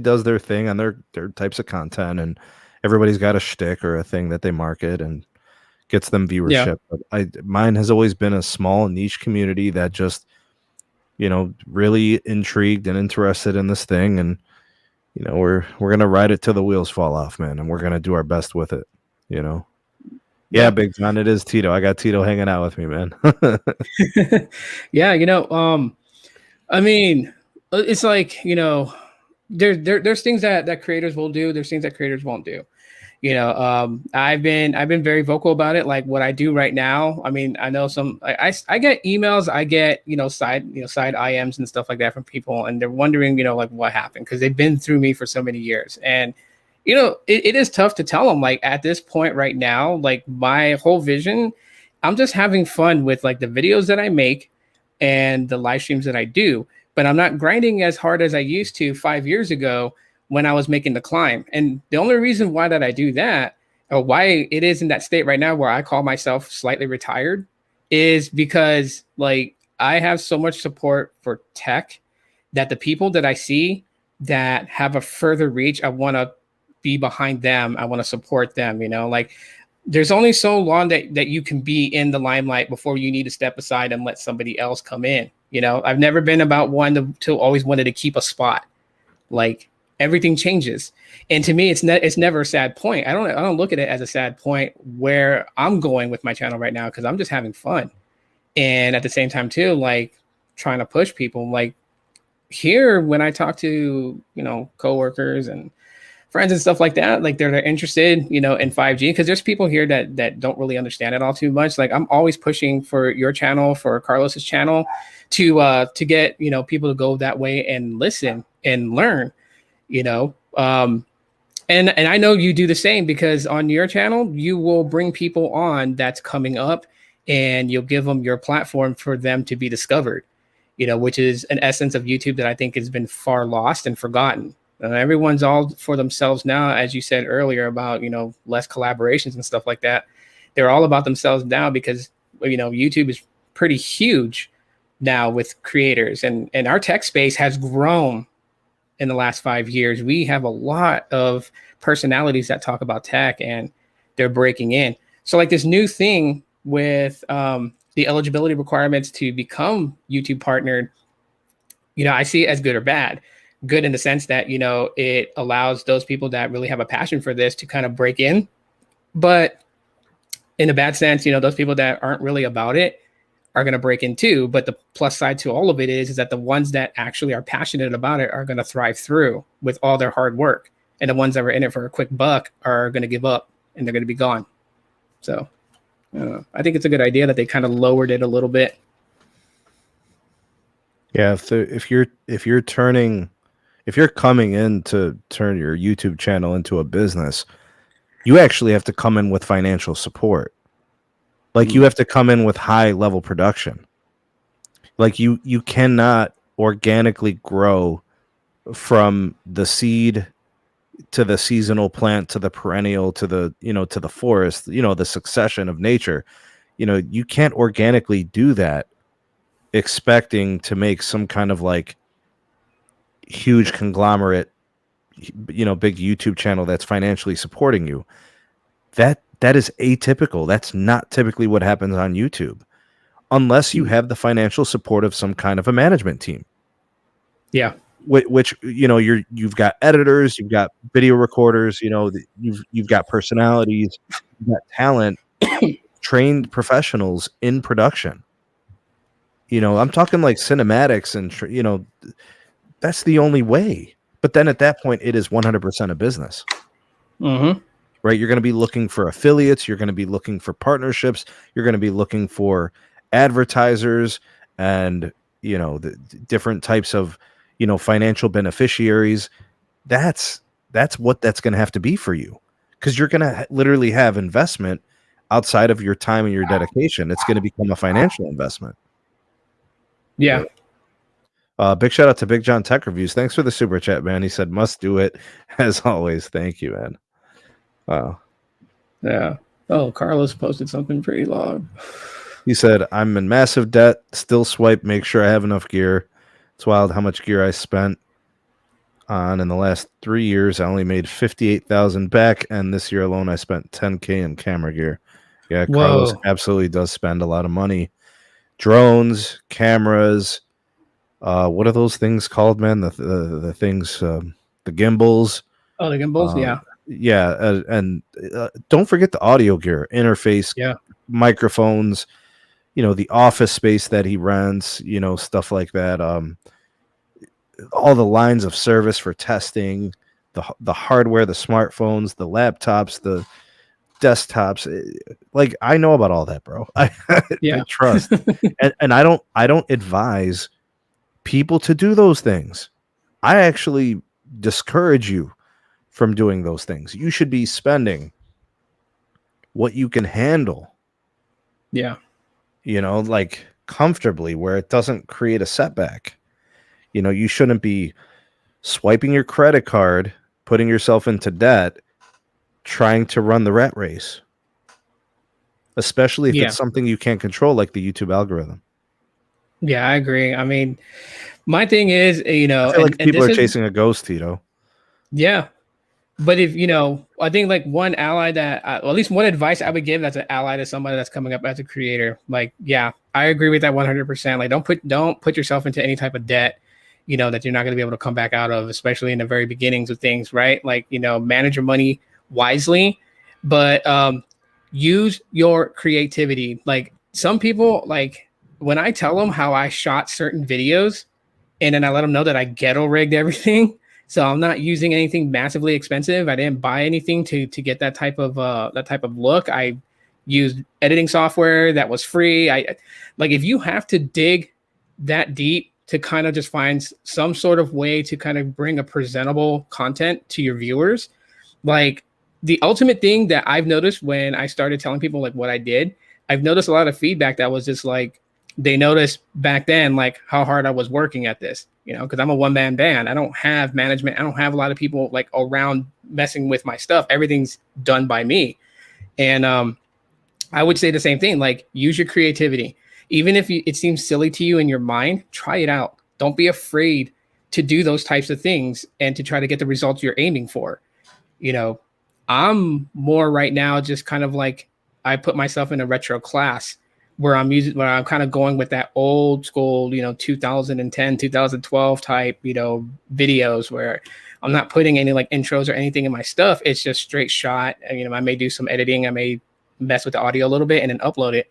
does their thing on their types of content, and everybody's got a shtick or a thing that they market and gets them viewership. Yeah. But mine has always been a small niche community that just, really intrigued and interested in this thing. And, we're going to ride it till the wheels fall off, man. And we're going to do our best with it, Yeah, Big John, it is Tito. I got Tito hanging out with me, man. Yeah. It's like, there's things that creators will do. There's things that creators won't do. I've been very vocal about it. Like what I do right now. I mean, I know I get emails, I get, side IMs and stuff like that from people, and they're wondering, like what happened, because they've been through me for so many years. And, it is tough to tell them, like, at this point right now, like my whole vision, I'm just having fun with like the videos that I make and the live streams that I do, but I'm not grinding as hard as I used to 5 years ago when I was making the climb. And the only reason why that I do that, or why it is in that state right now where I call myself slightly retired, is because like I have so much support for tech that the people that I see that have a further reach, I want to be behind them. I want to support them, like there's only so long that you can be in the limelight before you need to step aside and let somebody else come in. I've never been about one to always wanted to keep a spot. Like, everything changes, and to me, it's never a sad point. I don't look at it as a sad point where I'm going with my channel right now, because I'm just having fun, and at the same time too, like trying to push people. Like here, when I talk to coworkers and friends and stuff like that, like they're interested in 5G, because there's people here that don't really understand it all too much. Like I'm always pushing for your channel, for Carlos's channel, to get people to go that way and listen and learn. And I know you do the same, because on your channel, you will bring people on that's coming up, and you'll give them your platform for them to be discovered, which is an essence of YouTube that I think has been far lost and forgotten. Everyone's all for themselves now, as you said earlier about, less collaborations and stuff like that. They're all about themselves now, because, YouTube is pretty huge now with creators, and our tech space has grown in the last 5 years. We have a lot of personalities that talk about tech, and they're breaking in. So like this new thing with the eligibility requirements to become YouTube partnered, I see it as good or bad. Good in the sense that, it allows those people that really have a passion for this to kind of break in. But in a bad sense, those people that aren't really about it are going to break in too. But the plus side to all of it is that the ones that actually are passionate about it are going to thrive through with all their hard work. And the ones that were in it for a quick buck are going to give up, and they're going to be gone. So I think it's a good idea that they kind of lowered it a little bit. Yeah. If you're coming in to turn your YouTube channel into a business, you actually have to come in with financial support. Like you have to come in with high level production. Like you cannot organically grow from the seed to the seasonal plant to the perennial to the to the forest, the succession of nature. You can't organically do that expecting to make some kind of like huge conglomerate, big YouTube channel that's financially supporting you. That is atypical. That's not typically what happens on YouTube, unless you have the financial support of some kind of a management team. Yeah. Which you've got editors, you've got video recorders, you've got personalities, you've got talent, trained professionals in production. I'm talking like cinematics and that's the only way. But then at that point, it is 100% a business. Mm-hmm. Right? You're going to be looking for affiliates. You're going to be looking for partnerships. You're going to be looking for advertisers and, the different types of, financial beneficiaries. That's what that's going to have to be for you, because you're going to literally have investment outside of your time and your dedication. It's going to become a financial investment. Yeah. Big shout out to Big John Tech Reviews. Thanks for the super chat, man. He said, must do it as always. Thank you, man. Wow. Yeah. Oh, Carlos posted something pretty long. He said, I'm in massive debt, still swipe, make sure I have enough gear. It's wild how much gear I spent on in the last 3 years. I only made 58,000 back, and this year alone I spent 10K in camera gear. Yeah, Carlos absolutely does spend a lot of money. Drones, cameras, what are those things called, man? The things, the gimbals. Oh, the gimbals, yeah. Yeah, and don't forget the audio gear, interface, microphones, the office space that he rents, stuff like that. all the lines of service for testing, the hardware, the smartphones, the laptops, the desktops. Like I know about all that, bro. I Yeah. trust, and I don't advise people to do those things. I actually discourage you from doing those things. You should be spending what you can handle, Yeah. like comfortably where it doesn't create a setback. You shouldn't be swiping your credit card, putting yourself into debt, trying to run the rat race, especially if Yeah. it's something you can't control, like the YouTube algorithm. Yeah, I agree. I mean, my thing is, I feel like and people this are is, chasing a ghost, Tito. yeah. But if, I think like one ally that, or at least one advice I would give as an ally to somebody that's coming up as a creator, like, yeah, I agree with that 100%. Like, don't put yourself into any type of debt, that you're not going to be able to come back out of, especially in the very beginnings of things, right? Like, manage your money wisely, but use your creativity. Like some people, like when I tell them how I shot certain videos, and then I let them know that I ghetto rigged everything. So I'm not using anything massively expensive. I didn't buy anything to get that type of look. I used editing software that was free. I like if you have to dig that deep to kind of just find some sort of way to kind of bring a presentable content to your viewers, like the ultimate thing that I've noticed when I started telling people like what I did, I've noticed a lot of feedback that was just like, they noticed back then, like how hard I was working at this, because I'm a one-man band. I don't have management. I don't have a lot of people like around messing with my stuff. Everything's done by me. And I would say the same thing, like use your creativity. Even if it seems silly to you in your mind, try it out. Don't be afraid to do those types of things and to try to get the results you're aiming for. I'm more right now just kind of like I put myself in a retro class where I'm kind of going with that old school, 2010, 2012 type, videos where I'm not putting any like intros or anything in my stuff. It's just straight shot. And, I may do some editing. I may mess with the audio a little bit and then upload it.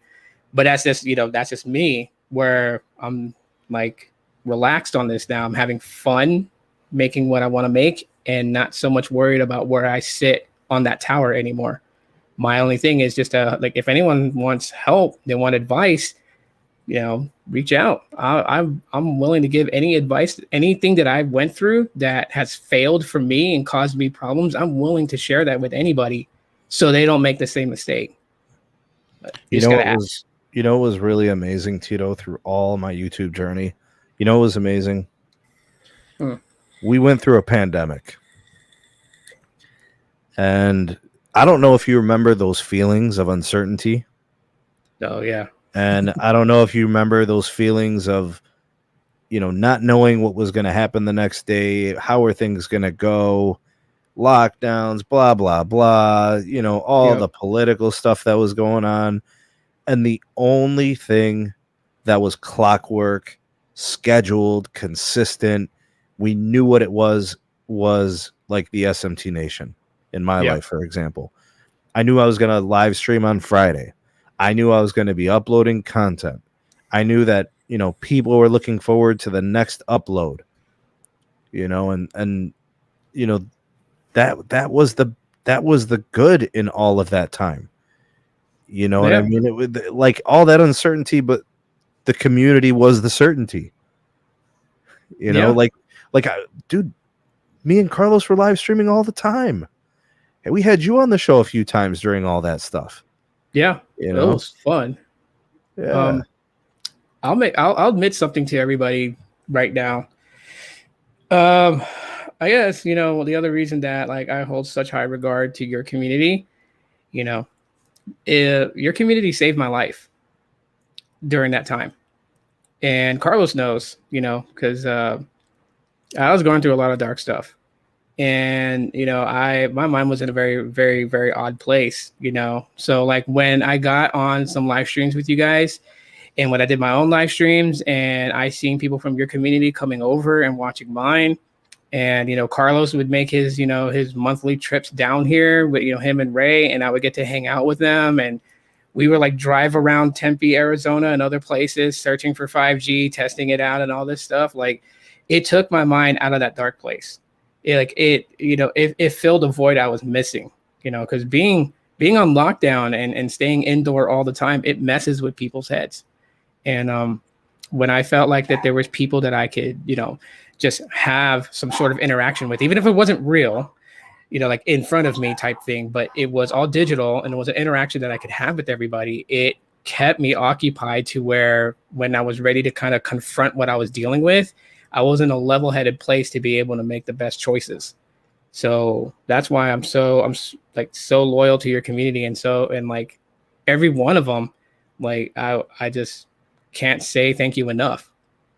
But that's just me where I'm like relaxed on this now. I'm having fun making what I want to make and not so much worried about where I sit on that tower anymore. My only thing is just like if anyone wants help, they want advice, reach out. I'm willing to give any advice, anything that I went through that has failed for me and caused me problems. I'm willing to share that with anybody so they don't make the same mistake. But you just gotta ask. It was really amazing, Tito, through all my YouTube journey. It was amazing. We went through a pandemic. And I don't know if you remember those feelings of uncertainty. Oh, yeah. And I don't know if you remember those feelings of, not knowing what was going to happen the next day. How are things going to go? Lockdowns, blah, blah, blah. All the political stuff that was going on. And the only thing that was clockwork, scheduled, consistent, we knew what it was like the SMT Nation. In my life, for example, I knew I was going to live stream on Friday. I knew I was going to be uploading content. I knew that, people were looking forward to the next upload, and that was the good in all of that time. What I mean? It was like all that uncertainty, but the community was the certainty, dude, me and Carlos were live streaming all the time. We had you on the show a few times during all that stuff. Yeah, it was fun. Yeah. I'll admit something to everybody right now. I guess the other reason that like I hold such high regard to your community, your community saved my life during that time, and Carlos knows, because I was going through a lot of dark stuff. And my mind was in a very, very, very odd place, so like when I got on some live streams with you guys and when I did my own live streams and I seen people from your community coming over and watching mine, and Carlos would make his his monthly trips down here with him and Ray, and I would get to hang out with them, and we were like drive around Tempe, Arizona and other places searching for 5G, testing it out and all this stuff. Like it took my mind out of that dark place. It filled a void I was missing, because being on lockdown and staying indoor all the time, it messes with people's heads. And when I felt like that there was people that I could, just have some sort of interaction with, even if it wasn't real, like in front of me type thing, but it was all digital and it was an interaction that I could have with everybody. It kept me occupied to where when I was ready to kind of confront what I was dealing with, I was in a level-headed place to be able to make the best choices. So that's why I'm so loyal to your community. And like every one of them, like I just can't say thank you enough.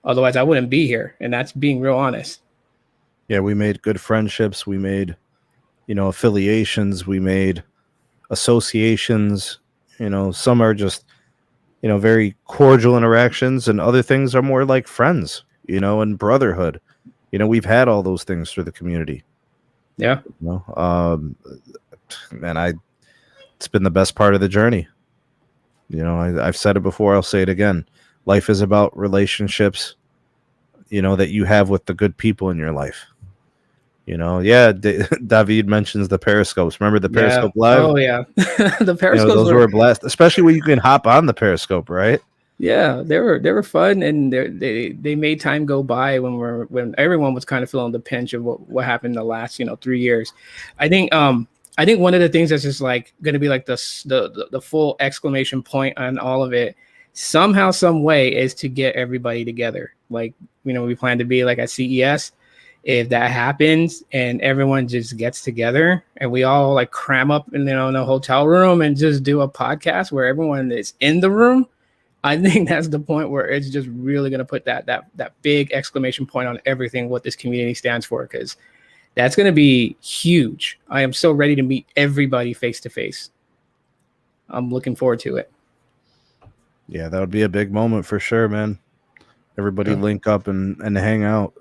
Otherwise I wouldn't be here. And that's being real honest. Yeah. We made good friendships. We made, affiliations. We made associations. Some are just, very cordial interactions, and other things are more like friends, and brotherhood. We've had all those things through the community. Yeah. It's been the best part of the journey. I've said it before. I'll say it again. Life is about relationships, that you have with the good people in your life. David mentions the Periscopes. Remember the Periscope Live? Oh, yeah. The Periscopes those were a blast, especially when you can hop on the Periscope, right? Yeah, they were fun, and they made time go by when everyone was kind of feeling the pinch of what happened the last 3 years. I think one of the things that's just like going to be like the full exclamation point on all of it, somehow, some way, is to get everybody together. Like we plan to be like at CES. If that happens and everyone just gets together and we all like cram up in a hotel room and just do a podcast where everyone is in the room, I think that's the point where it's just really going to put that big exclamation point on everything what this community stands for, because that's going to be huge. I am so ready to meet everybody face to face. I'm looking forward to it. Yeah, that would be a big moment for sure, man. Everybody link up and hang out.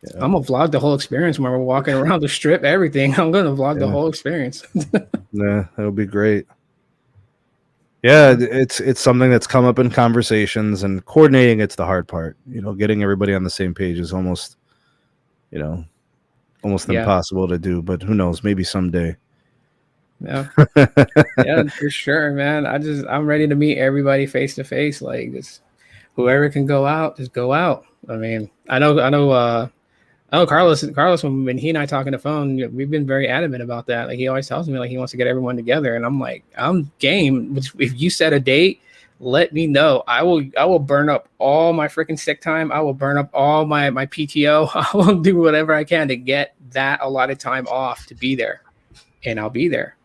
Yeah. I'm gonna vlog the whole experience when we're walking around the strip, everything. I'm gonna vlog the whole experience. Yeah, that'll be great. Yeah, it's something that's come up in conversations, and coordinating it's the hard part. Getting everybody on the same page is almost impossible to do, but who knows, maybe someday. Yeah. Yeah, for sure, man. I'm ready to meet everybody face to face. Like, just whoever can go out, just go out. I mean, I know Carlos, when he and I talk on the phone, we've been very adamant about that. Like, he always tells me like he wants to get everyone together, and I'm like, I'm game. If you set a date, let me know. I will burn up all my freaking sick time. I will burn up all my PTO. I will do whatever I can to get that allotted time off to be there, and I'll be there.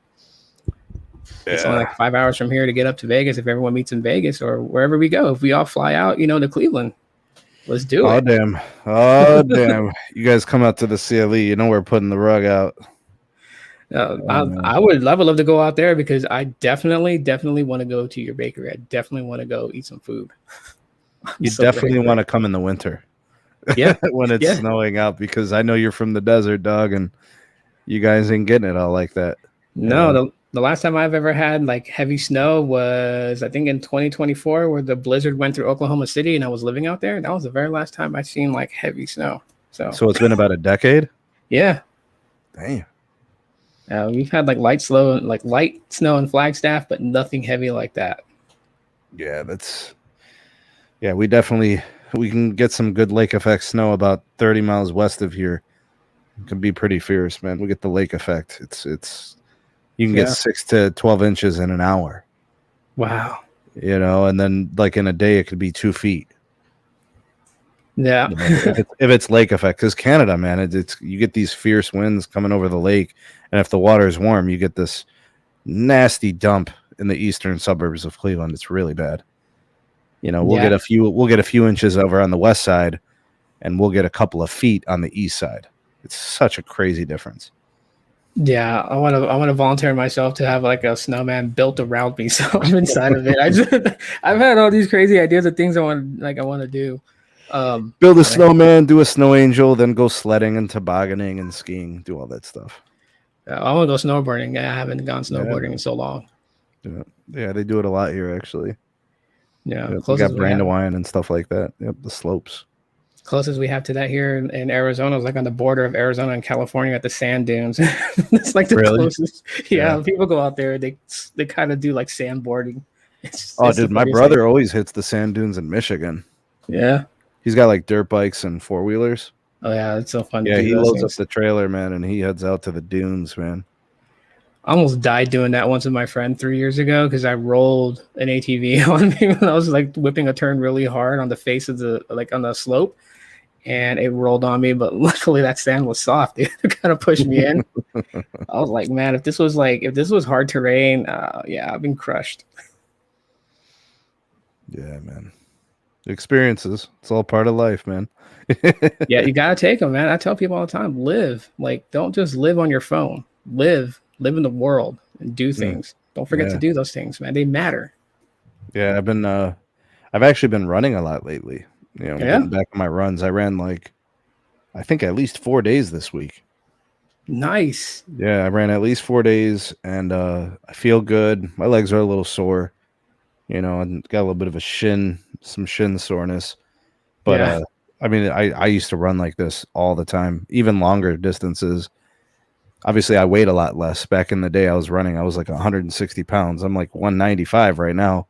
Yeah. It's only like 5 hours from here to get up to Vegas if everyone meets in Vegas or wherever we go. If we all fly out, to Cleveland. Let's do it. Oh, damn. You guys come out to the CLE. We're putting the rug out. I would love to go out there, because I definitely want to go to your bakery. I definitely want to go eat some food. You definitely want to come in the winter. Yeah. When it's snowing out, because I know you're from the desert, dog, and you guys ain't getting it all like that. No, the last time I've ever had like heavy snow was, I think, in 2024, where the blizzard went through Oklahoma City and I was living out there. That was the very last time I've seen like heavy snow. So it's been about a decade? Yeah. Damn. We've had like light snow in Flagstaff, but nothing heavy like that. Yeah, we can get some good lake effect snow about 30 miles west of here. It can be pretty fierce, man. We get the lake effect. You can get 6 to 12 inches in an hour. Wow. And then like in a day, it could be 2 feet. Yeah. If it's lake effect, because Canada, man, you get these fierce winds coming over the lake, and if the water is warm, you get this nasty dump in the eastern suburbs of Cleveland. It's really bad. We'll get a few inches over on the west side, and we'll get a couple of feet on the east side. It's such a crazy difference. Yeah, I want to volunteer myself to have like a snowman built around me, so I'm inside of it. I've had all these crazy ideas of things I want to do. Build a snowman, do a snow angel, then go sledding and tobogganing and skiing, do all that stuff. I want to go snowboarding. I haven't gone snowboarding in so long. Yeah, they do it a lot here, actually. Yeah, we got Brandywine and stuff like that. Yep, the slopes. Closest we have to that here in Arizona is like on the border of Arizona and California at the sand dunes. It's like the Really? closest. Yeah, people go out there. They kind of do like sandboarding. Oh, It's the dude, my funniest thing. brother always hits the sand dunes in Michigan. Yeah. He's got like dirt bikes and four wheelers. Oh yeah, it's so fun to Yeah, do he those loads up things. the trailer, man, and he heads out to the dunes, man. I almost died doing that once with my friend 3 years ago because I rolled an ATV on me when I was like whipping a turn really hard on the face of the like on the slope, and it rolled on me. But luckily that sand was soft. It kind of pushed me in. I was like, man, if this was hard terrain, yeah, I've been crushed. Yeah, man. Experiences. It's all part of life, man. Yeah, you gotta take them, man. I tell people all the time, live. Like, don't just live on your phone. Live in the world and do things. Don't forget to do those things, man. They matter. Yeah, I've actually been running a lot lately. You know, getting back on my runs. I ran like, I think at least 4 days this week. Nice. Yeah, I ran at least 4 days, and I feel good. My legs are a little sore, you know, and got a little bit of some shin soreness. But Yeah. I mean, I used to run like this all the time, even longer distances. Obviously, I weighed a lot less. Back in the day, I was like 160 pounds. I'm like 195 right now,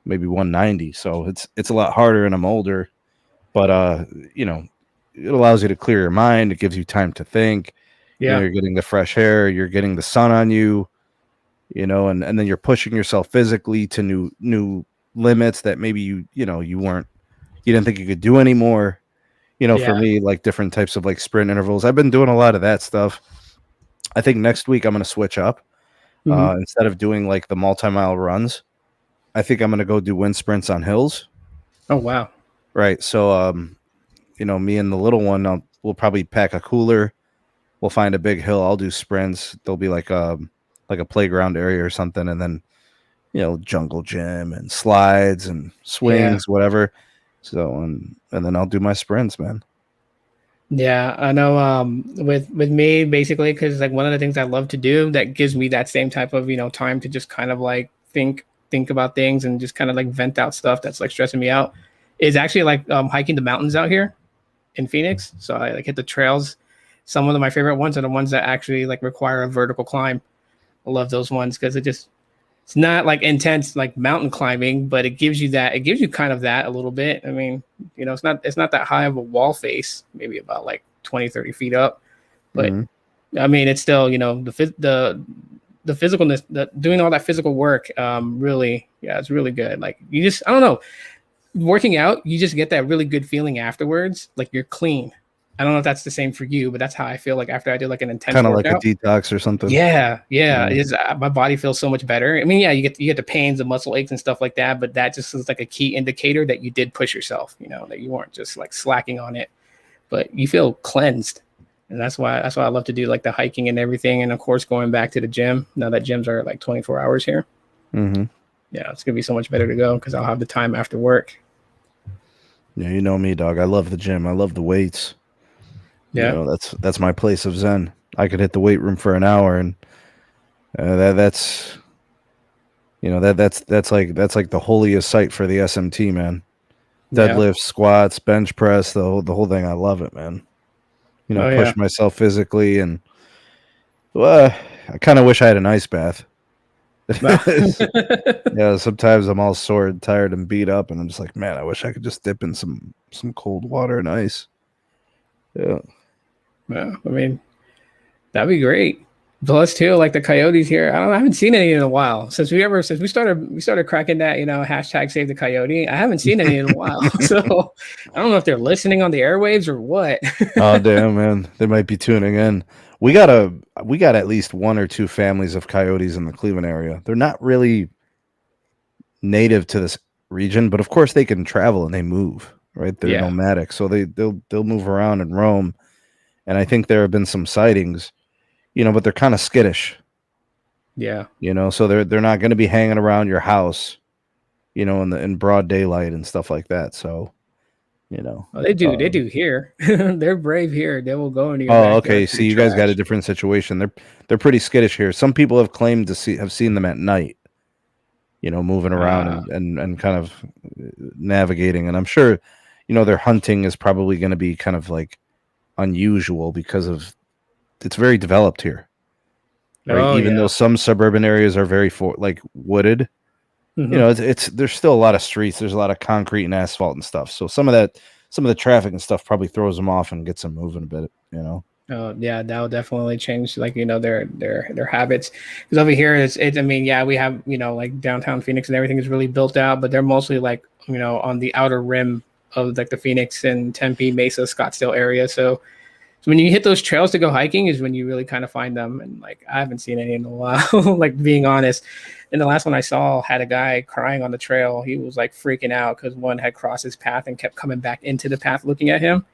maybe 190. So it's a lot harder, and I'm older. But you know, it allows you to clear your mind. It gives you time to think. You know, Yeah. you're getting the fresh air, you're getting the sun on you, you know, and then you're pushing yourself physically to new limits that maybe you didn't think you could do anymore. You know, for Yeah. me, like different types of like sprint intervals. I've been doing a lot of that stuff. I think next week I'm going to switch up. Mhm. Instead of doing like the multi-mile runs, I think I'm going to go do wind sprints on hills. Oh wow. Right. So, you know, me and the little one, we'll probably pack a cooler. We'll find a big hill. I'll do sprints. There'll be like a playground area or something, and then, you know, jungle gym and slides and Yeah. swings, whatever. So, and then I'll do my sprints, man. Yeah, I know. With me, basically, because like one of the things I love to do that gives me that same type of time to just kind of like think about things and just kind of like vent out stuff that's like stressing me out is actually like hiking the mountains out here in Phoenix. So I like hit the trails. Some of my favorite ones are the ones that actually like require a vertical climb. I love those ones because it's not like intense like mountain climbing, but it gives you kind of that a little bit. I mean, it's not that high of a wall face, maybe about like 20, 30 feet up. But I mean, it's still, the physicalness, doing all that physical work, really, yeah, it's really good. Like I don't know, working out, you just get that really good feeling afterwards. Like you're clean. I don't know if that's the same for you, but that's how I feel like after I do like an intense Kind of like a workout. detox or something. Yeah. It is, my body feels so much better. I mean, yeah, you get the pains, the muscle aches and stuff like that, but that just is like a key indicator that you did push yourself, that you weren't just like slacking on it, but you feel cleansed. And that's why I love to do like the hiking and everything. And of course, going back to the gym now that gyms are like 24 hours here. Mm-hmm. Yeah, it's gonna be so much better to go because I'll have the time after work. Yeah, you know me, dog. I love the gym. I love the weights. Yeah. You know, that's my place of zen. I could hit the weight room for an hour, and that's like the holiest site for the SMT, man. Deadlifts, squats, bench press, the whole thing. I love it, man. You know, push myself physically, and well, I kind of wish I had an ice bath. Yeah, sometimes I'm all sore and tired and beat up, and I'm just like, man, I wish I could just dip in some cold water and ice. Yeah. Yeah, I mean, that'd be great. Plus, too, like the coyotes here, I haven't seen any in a while since we started cracking that hashtag save the coyote. I haven't seen any in a while, so I don't know if they're listening on the airwaves or what. Oh damn, man, they might be tuning in. We got at least one or two families of coyotes in the Cleveland area. They're not really native to this region, but of course they can travel and they move. Right, they're nomadic, so they'll move around and roam. And I think there have been some sightings, but they're kind of skittish. Yeah. So they're not going to be hanging around your house, in broad daylight and stuff like that. So, well, they do here. They're brave here. They will go into your Oh, backyard okay. See, you guys got a different situation. They're pretty skittish here. Some people have claimed to have seen them at night, moving around and kind of navigating. And I'm sure, their hunting is probably going to be kind of like unusual because of it's very developed here, right? Oh Even though yeah. some suburban areas are very like wooded, Hmm. it's there's still a lot of streets. There's a lot of concrete and asphalt and stuff. So some of the traffic and stuff probably throws them off and gets them moving a bit. Oh yeah, that will definitely change like their habits. Because over here it's I mean yeah we have like downtown Phoenix and everything is really built out, but they're mostly like on the outer rim of like the Phoenix and Tempe, Mesa, Scottsdale area. So when you hit those trails to go hiking is when you really kind of find them. And like I haven't seen any in a while, like being honest. And the last one I saw had a guy crying on the trail. He was like freaking out because one had crossed his path and kept coming back into the path looking at him.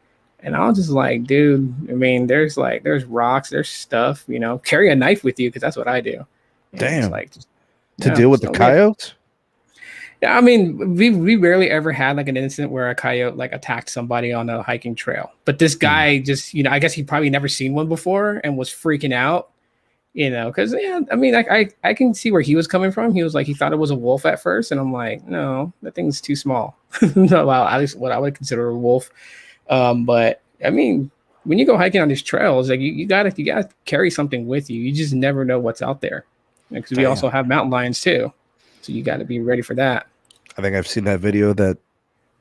And I was just like, dude, I mean, there's rocks, there's stuff, carry a knife with you because that's what I do. And it's Damn. like To deal with the coyotes? Yeah, I mean, we rarely ever had like an incident where a coyote like attacked somebody on a hiking trail. But this guy just, I guess he probably never seen one before and was freaking out, because I mean, I can see where he was coming from. He was like, he thought it was a wolf at first, and I'm like, no, that thing's too small. Well, at least what I would consider a wolf. But I mean, when you go hiking on these trails, like you gotta carry something with you. You just never know what's out there, because we also have mountain lions too. So you got to be ready for that. I think I've seen that video that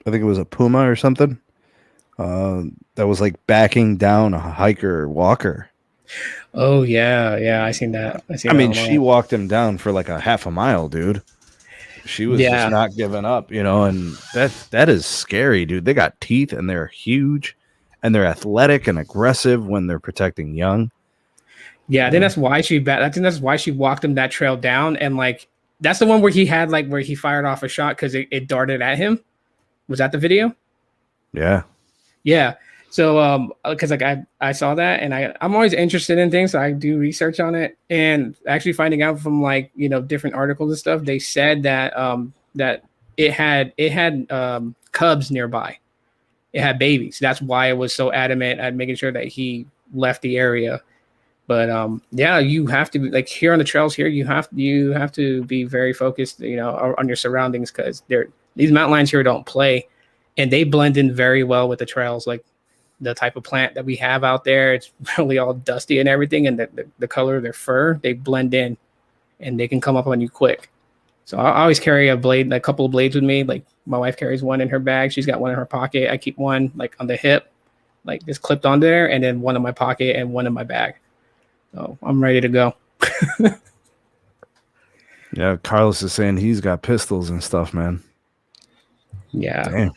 I think it was a puma or something that was like backing down a hiker or walker. Oh yeah, I seen that. I mean, she walked him down for like a half a mile, dude. She was just not giving up, and that is scary, dude. They got teeth and they're huge and they're athletic and aggressive when they're protecting young. Yeah, I think that's why that's why she walked him that trail down, and like that's the one where he had like where he fired off a shot because it darted at him. Was that the video? Yeah. Yeah. So because like I saw that, and I'm always interested in things, so I do research on it, and actually finding out from like different articles and stuff, they said that that it had cubs nearby, it had babies. That's why it was so adamant at making sure that he left the area. But yeah, you have to be like here on the trails here. You have to be very focused, on your surroundings, because these mountain lions here don't play, and they blend in very well with the trails. Like the type of plant that we have out there, it's really all dusty and everything, and the color of their fur, they blend in, and they can come up on you quick. So I always carry a couple of blades with me. Like my wife carries one in her bag. She's got one in her pocket. I keep one like on the hip, like just clipped on there, and then one in my pocket and one in my bag. So I'm ready to go. Yeah, Carlos is saying he's got pistols and stuff, man. Yeah. Damn.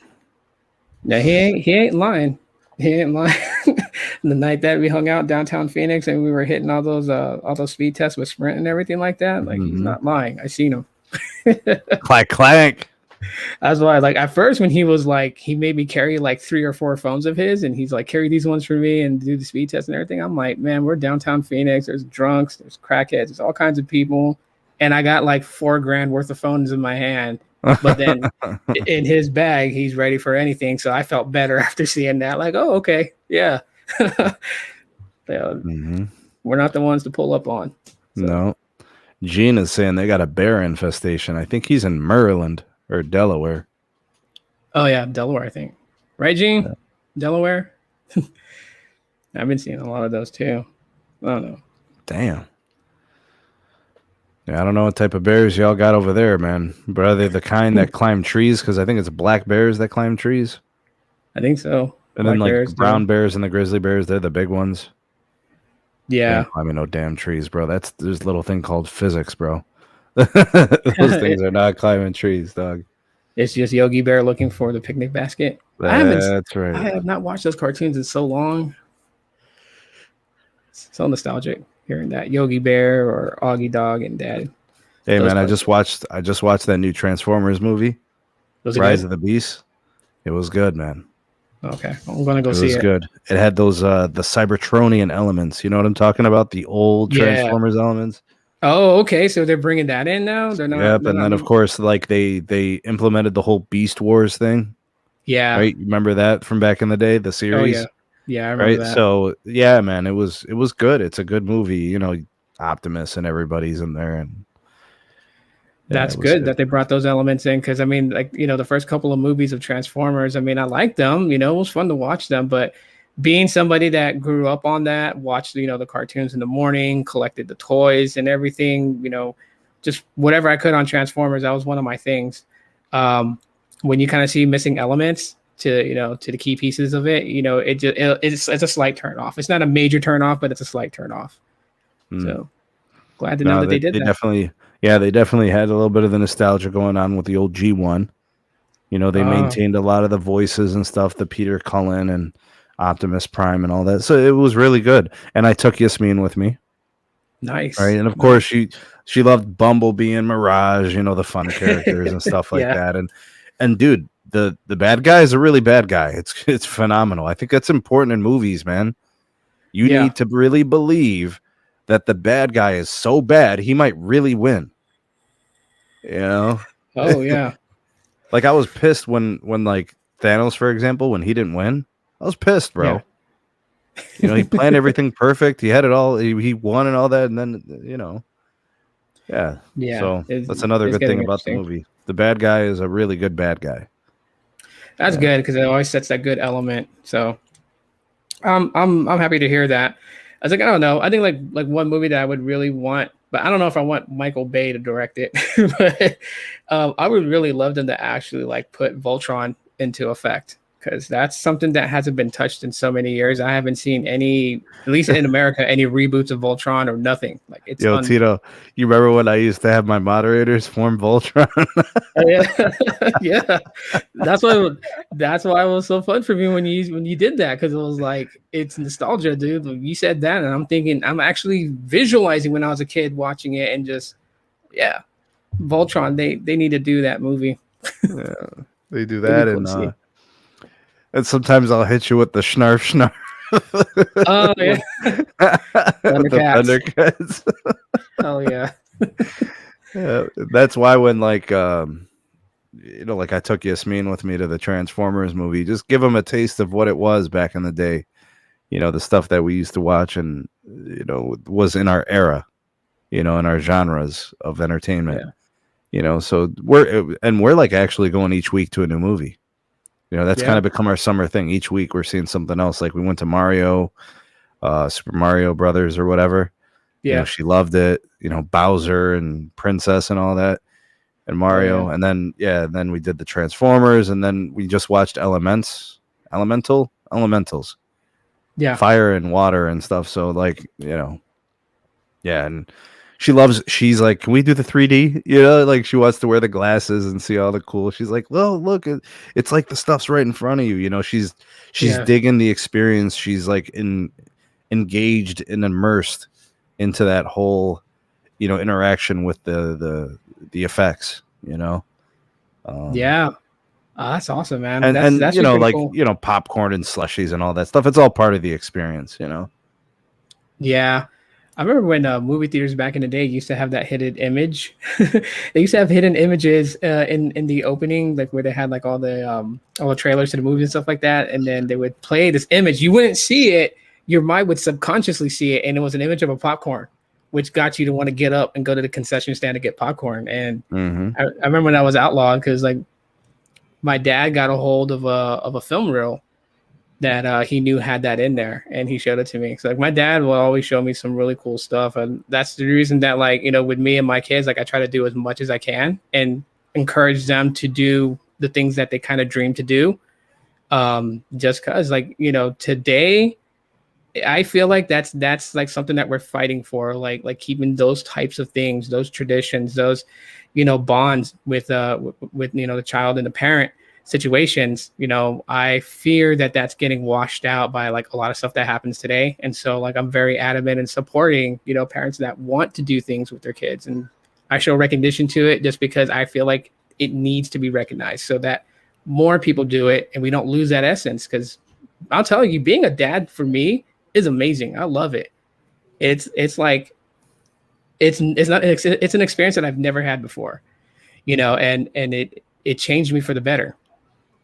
Yeah, he ain't lying. He ain't lying. The night that we hung out downtown Phoenix and we were hitting all those speed tests with Sprint and everything like that, like he's not lying. I seen him. Clack clack. That's why, like, at first when he was like, he made me carry like 3 or 4 phones of his, and he's like, carry these ones for me and do the speed test and everything. I'm like, man, we're downtown Phoenix. There's drunks, there's crackheads, there's all kinds of people, and I got like $4,000 worth of phones in my hand. But then in his bag, he's ready for anything. So I felt better after seeing that. Like, oh, okay, yeah. We're not the ones to pull up on. So. No. Gene is saying they got a bear infestation. I think he's in Maryland or Delaware. Oh yeah, Delaware, I think. Right, Gene? Yeah. Delaware? I've been seeing a lot of those too. I don't know. Damn. Yeah, I don't know what type of bears y'all got over there, man. But are they the kind that climb trees? Because I think it's black bears that climb trees. I think so. And black then like bears, brown bears and the grizzly bears, they're the big ones. Yeah. I mean, no damn trees, bro. There's a little thing called physics, bro. Those things are not climbing trees, dog. It's just Yogi Bear looking for the picnic basket. That's right. I have not watched those cartoons in so long. It's so nostalgic hearing that Yogi Bear or Augie Dog and Dad. Hey man, I just watched that new Transformers movie, Rise of the Beast. It was good, man. Okay, I'm gonna go see it. It was good. It had those the Cybertronian elements. You know what I'm talking about? The old Transformers elements. Oh, okay. So they're bringing that in now. They're not. Yep, and then of course, like they implemented the whole Beast Wars thing. Yeah. Right. You remember that from back in the day, the series? Oh yeah. Yeah, I remember that. So yeah, man, it was good. It's a good movie. Optimus and everybody's in there, and Yeah, That's it was good good. that they brought those elements in because I mean, like, the first couple of movies of Transformers, I mean, I liked them, it was fun to watch them, but being somebody that grew up on that, watched, the cartoons in the morning, collected the toys and everything, just whatever I could on Transformers, that was one of my things. When you kind of see missing elements to the key pieces of it, it's a slight turn off. It's not a major turn off, but it's a slight turn off. Mm. So glad to know No, that they did they that. definitely, yeah, they definitely had a little bit of the nostalgia going on with the old G1. They maintained a lot of the voices and stuff, the Peter Cullen and Optimus Prime and all that. So it was really good. And I took Yasmin with me. Nice. Right. And of Nice. course she loved Bumblebee and Mirage, the fun characters and stuff like Yeah. that. And dude, the bad guy is a really bad guy. It's phenomenal. I think that's important in movies, man. You Yeah. need to really believe that the bad guy is so bad he might really win. Oh yeah. Like I was pissed when like Thanos, for example, when he didn't win. I was pissed, bro. Yeah. He planned everything perfect. He had it all. He won and all that, and then yeah. Yeah. So that's another It's good getting thing about the interesting. movie. The bad guy is a really good bad guy. That's good because it always sets that good element. So I'm happy to hear that. I was like, I don't know. I think like one movie that I would really want, but I don't know if I want Michael Bay to direct it. But I would really love them to actually like put Voltron into effect because that's something that hasn't been touched in so many years. I haven't seen any, at least in America, any reboots of Voltron or nothing. Like it's Yo, Tito, you remember when I used to have my moderators form Voltron? yeah, yeah. That's why it was so fun for me when you did that because it was like it's nostalgia, dude. You said that, and I'm thinking I'm actually visualizing when I was a kid watching it, and just Voltron. They need to do that movie. Yeah, they do It'd be that, cool to see. and sometimes I'll hit you with the snarf snarf. Oh yeah, With the Thundercats. Oh yeah. Yeah, that's why when like like I took Yasmin with me to the Transformers movie, just give them a taste of what it was back in the day. The stuff that we used to watch and was in our era, in our genres of entertainment. So we're like actually going each week to a new movie. That's kind of become our summer thing. Each week we're seeing something else. Like we went to Mario, Super Mario Brothers or whatever. Yeah. She loved it. Bowser and Princess and all that, and Mario. And then we did the Transformers, and then we just watched Elementals. Yeah. Fire and water and stuff. So like, and she's like, can we do the 3D? Like she wants to wear the glasses and see all the cool. She's like, well, look, it's like the stuff's right in front of you. She's digging the experience. She's like engaged and immersed into that whole, interaction with the effects, Yeah. That's awesome, man. And That's like, cool. popcorn and slushies and all that stuff. It's all part of the experience, Yeah. I remember when movie theaters back in the day used to have that hidden image. They used to have hidden images in the opening, like where they had like all the trailers to the movies and stuff like that, and then they would play this image. You wouldn't see it, your mind would subconsciously see it, and it was an image of a popcorn, which got you to want to get up and go to the concession stand to get popcorn. And I remember when that was outlawed because like my dad got a hold of a film reel that he knew had that in there, and he showed it to me. So like my dad will always show me some really cool stuff, and that's the reason that like with me and my kids, like I try to do as much as I can and encourage them to do the things that they kind of dream to do. Just because like today, I feel like that's like something that we're fighting for, like keeping those types of things, those traditions, those bonds with the child and the parent situations. I fear that that's getting washed out by like a lot of stuff that happens today. And so like I'm very adamant in supporting parents that want to do things with their kids, and I show recognition to it just because I feel like it needs to be recognized so that more people do it and we don't lose that essence. Because I'll tell you, being a dad for me is amazing. I love it. It's like it's an experience that I've never had before, and it changed me for the better.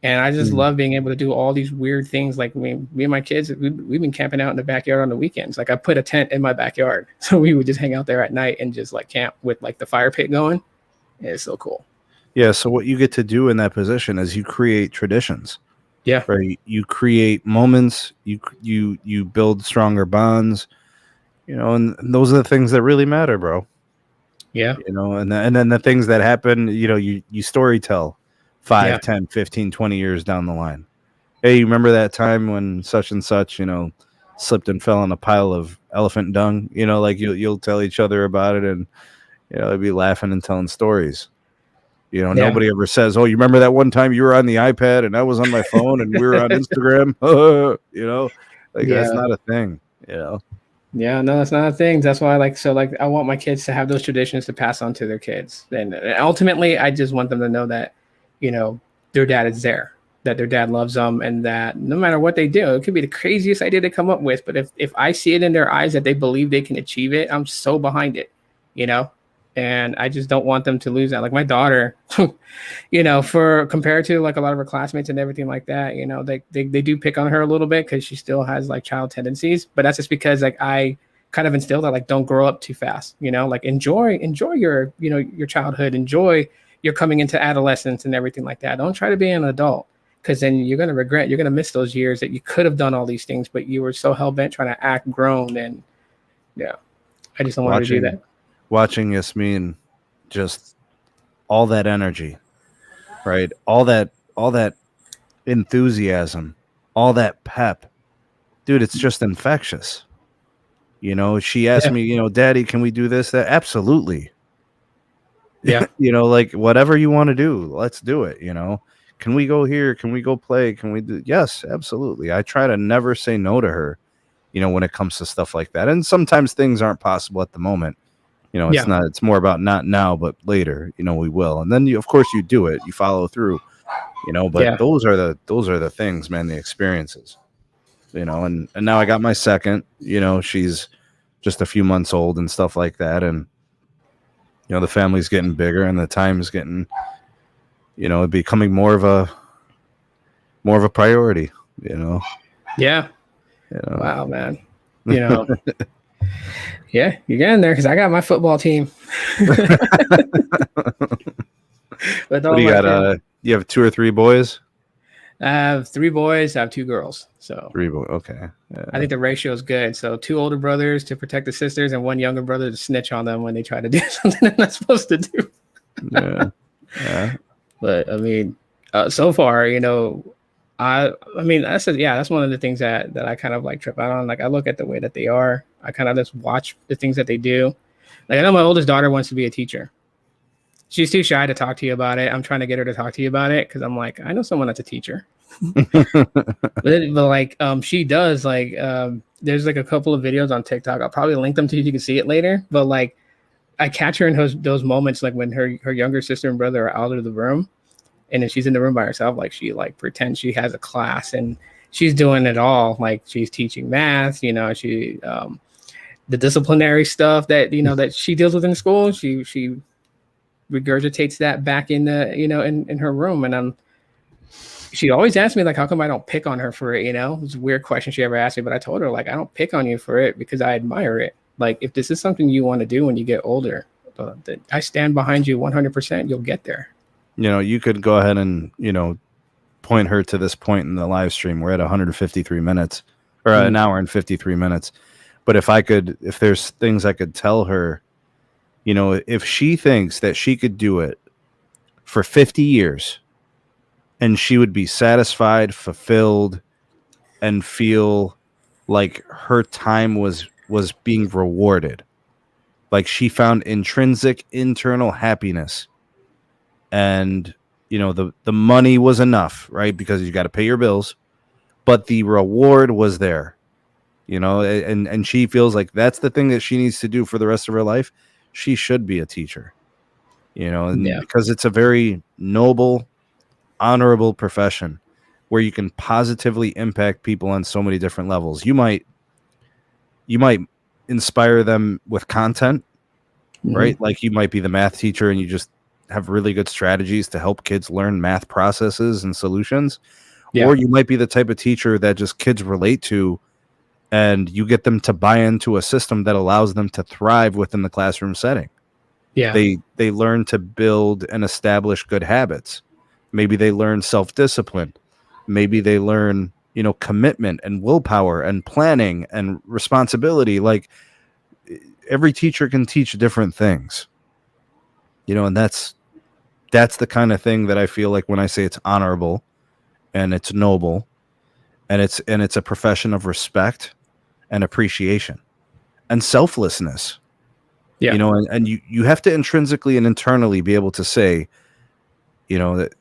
And I just love being able to do all these weird things. Like me and my kids, we've been camping out in the backyard on the weekends. Like I put a tent in my backyard, so we would just hang out there at night and just like camp with like the fire pit going. It's so cool. Yeah. So what you get to do in that position is you create traditions, Yeah. right? You create moments. You build stronger bonds. And those are the things that really matter, bro. Yeah. And then the things that happen, you story tell 5, Yeah. 10, 15, 20 years down the line. Hey, you remember that time when such and such, slipped and fell in a pile of elephant dung? Like you'll tell each other about it, and they'd be laughing and telling stories. Yeah. Nobody ever says, "Oh, you remember that one time you were on the iPad and I was on my phone and we were on Instagram?" Like that's Yeah. not a thing. Yeah, no, that's not a thing. That's why I want my kids to have those traditions to pass on to their kids. And ultimately I just want them to know that, their dad is there, that their dad loves them, and that no matter what they do, it could be the craziest idea to come up with. But if I see it in their eyes that they believe they can achieve it, I'm so behind it, and I just don't want them to lose that. Like my daughter, for compared to like a lot of her classmates and everything like that, they do pick on her a little bit because she still has like child tendencies. But that's just because like I kind of instilled that like don't grow up too fast, like enjoy your your childhood, enjoy your coming into adolescence and everything like that. Don't try to be an adult, because then you're gonna regret, you're gonna miss those years that you could have done all these things, but you were so hell bent trying to act grown. And yeah, I just don't want to do that. Watching Yasmin, just all that energy, right? All that enthusiasm, all that pep, dude, it's just infectious. She asked me, Daddy, can we do this? That absolutely. Yeah. Like whatever you want to do, let's do it. Can we go here? Can we go play? Can we do? Yes, absolutely. I try to never say no to her, when it comes to stuff like that. And sometimes things aren't possible at the moment. It's more about not now, but later, we will. And then of course you do it, you follow through, but those are the things, man, the experiences, and now I got my second, she's just a few months old and stuff like that. And, the family's getting bigger and the time's getting, becoming more of a priority, Yeah. Wow, man. Yeah, you're getting there because I got my football team. What do you got? You have 2 or 3 boys? I have 3 boys. I have 2 girls. So 3 boys. Okay. Yeah. I think the ratio is good. So 2 older brothers to protect the sisters, and 1 younger brother to snitch on them when they try to do something they're not supposed to do. Yeah. But I mean, so far, that's one of the things that I kind of like trip out on. Like I look at the way that they are. I kind of just watch the things that they do. Like I know my oldest daughter wants to be a teacher. She's too shy to talk to you about it. I'm trying to get her to talk to you about it because I'm like, I know someone that's a teacher. but she does there's like a couple of videos on TikTok. I'll probably link them to you. You can see it later. But like I catch her in those moments, like when her younger sister and brother are out of the room, and then she's in the room by herself. Like she like pretends she has a class and she's doing it all. Like she's teaching math, she the disciplinary stuff that that she deals with in school. She regurgitates that back in the in her room. And she always asks me like, how come I don't pick on her for it? It's a weird question she ever asked me, but I told her like, I don't pick on you for it because I admire it. Like if this is something you want to do when you get older, I stand behind you 100%. You'll get there. You could go ahead and point her to this point in the live stream. We're at 153 minutes or an hour and 53 minutes. But if there's things I could tell her, if she thinks that she could do it for 50 years and she would be satisfied, fulfilled, and feel like her time was being rewarded, like she found intrinsic internal happiness, and the money was enough, right? Because you got to pay your bills, but the reward was there, and she feels like that's the thing that she needs to do for the rest of her life. She should be a teacher, because it's a very noble, honorable profession where you can positively impact people on so many different levels. You might inspire them with content, right? Like you might be the math teacher and you just have really good strategies to help kids learn math processes and solutions. Or you might be the type of teacher that just kids relate to, and you get them to buy into a system that allows them to thrive within the classroom setting. Yeah. They learn to build and establish good habits. Maybe they learn self-discipline. Maybe they learn, commitment and willpower and planning and responsibility. Like, every teacher can teach different things, and that's the kind of thing that I feel like when I say it's honorable and it's noble and it's a profession of respect and appreciation and selflessness. Yeah. And you have to intrinsically and internally be able to say, that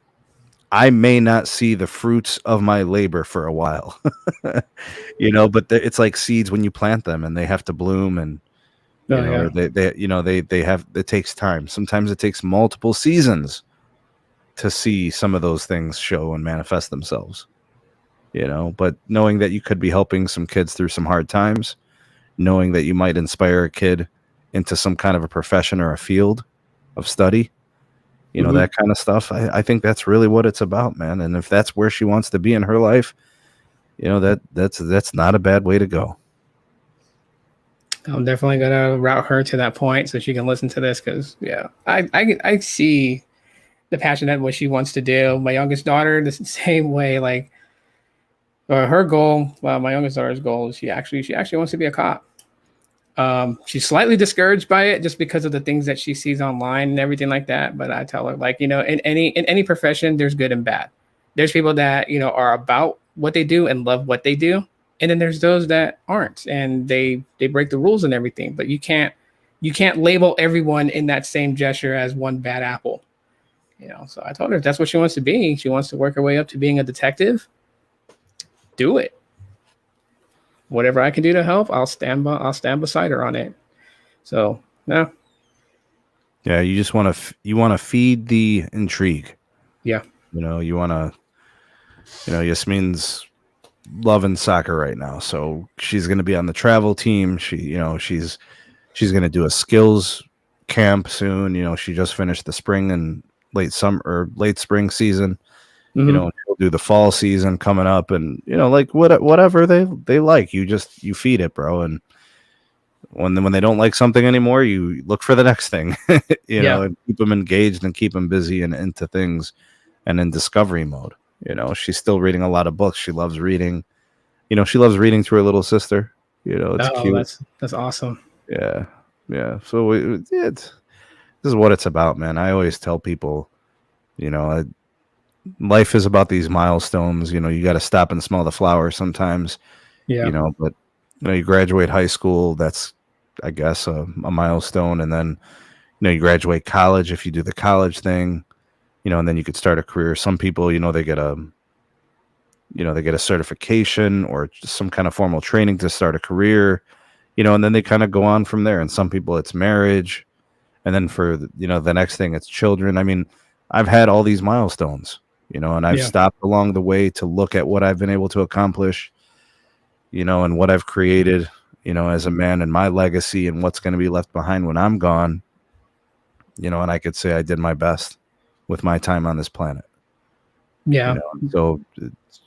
I may not see the fruits of my labor for a while, but it's like seeds when you plant them and they have to bloom, and or they have, it takes time. Sometimes it takes multiple seasons to see some of those things show and manifest themselves, but knowing that you could be helping some kids through some hard times, knowing that you might inspire a kid into some kind of a profession or a field of study, that kind of stuff. I think that's really what it's about, man. And if that's where she wants to be in her life, that's not a bad way to go. I'm definitely gonna route her to that point so she can listen to this, because I see the passion at what she wants to do. My youngest daughter, the same way. Like, her goal, my youngest daughter's goal is she actually wants to be a cop. She's slightly discouraged by it just because of the things that she sees online and everything like that. But I tell her, like, in any profession, there's good and bad. There's people that, are about what they do and love what they do. And then there's those that aren't, and they break the rules and everything. But you can't label everyone in that same gesture as one bad apple. So I told her if that's what she wants to be, she wants to work her way up to being a detective, do it. Whatever I can do to help, I'll stand beside her on it. So, no. Yeah, you just want to feed the intrigue. Yeah. You want to, Yasmin's loving soccer right now, so she's going to be on the travel team. She's going to do a skills camp soon. She just finished the spring and late spring season. She'll do the fall season coming up, and like whatever they like, you feed it, bro. And when they don't like something anymore, you look for the next thing, and keep them engaged and keep them busy and into things and in discovery mode. She's still reading a lot of books. She loves reading. She loves reading to her little sister. It's cute. That's awesome. Yeah. So this is what it's about, man. I always tell people, life is about these milestones. You got to stop and smell the flowers sometimes. Yeah. But you graduate high school. That's, I guess, a milestone, and then you graduate college if you do the college thing. And then you could start a career. Some people, they get a certification or just some kind of formal training to start a career, and then they kind of go on from there. And some people, it's marriage. And then for, the next thing, it's children. I mean, I've had all these milestones, and I've stopped along the way to look at what I've been able to accomplish, and what I've created, as a man, and my legacy and what's going to be left behind when I'm gone, and I could say I did my best with my time on this planet. Yeah. So,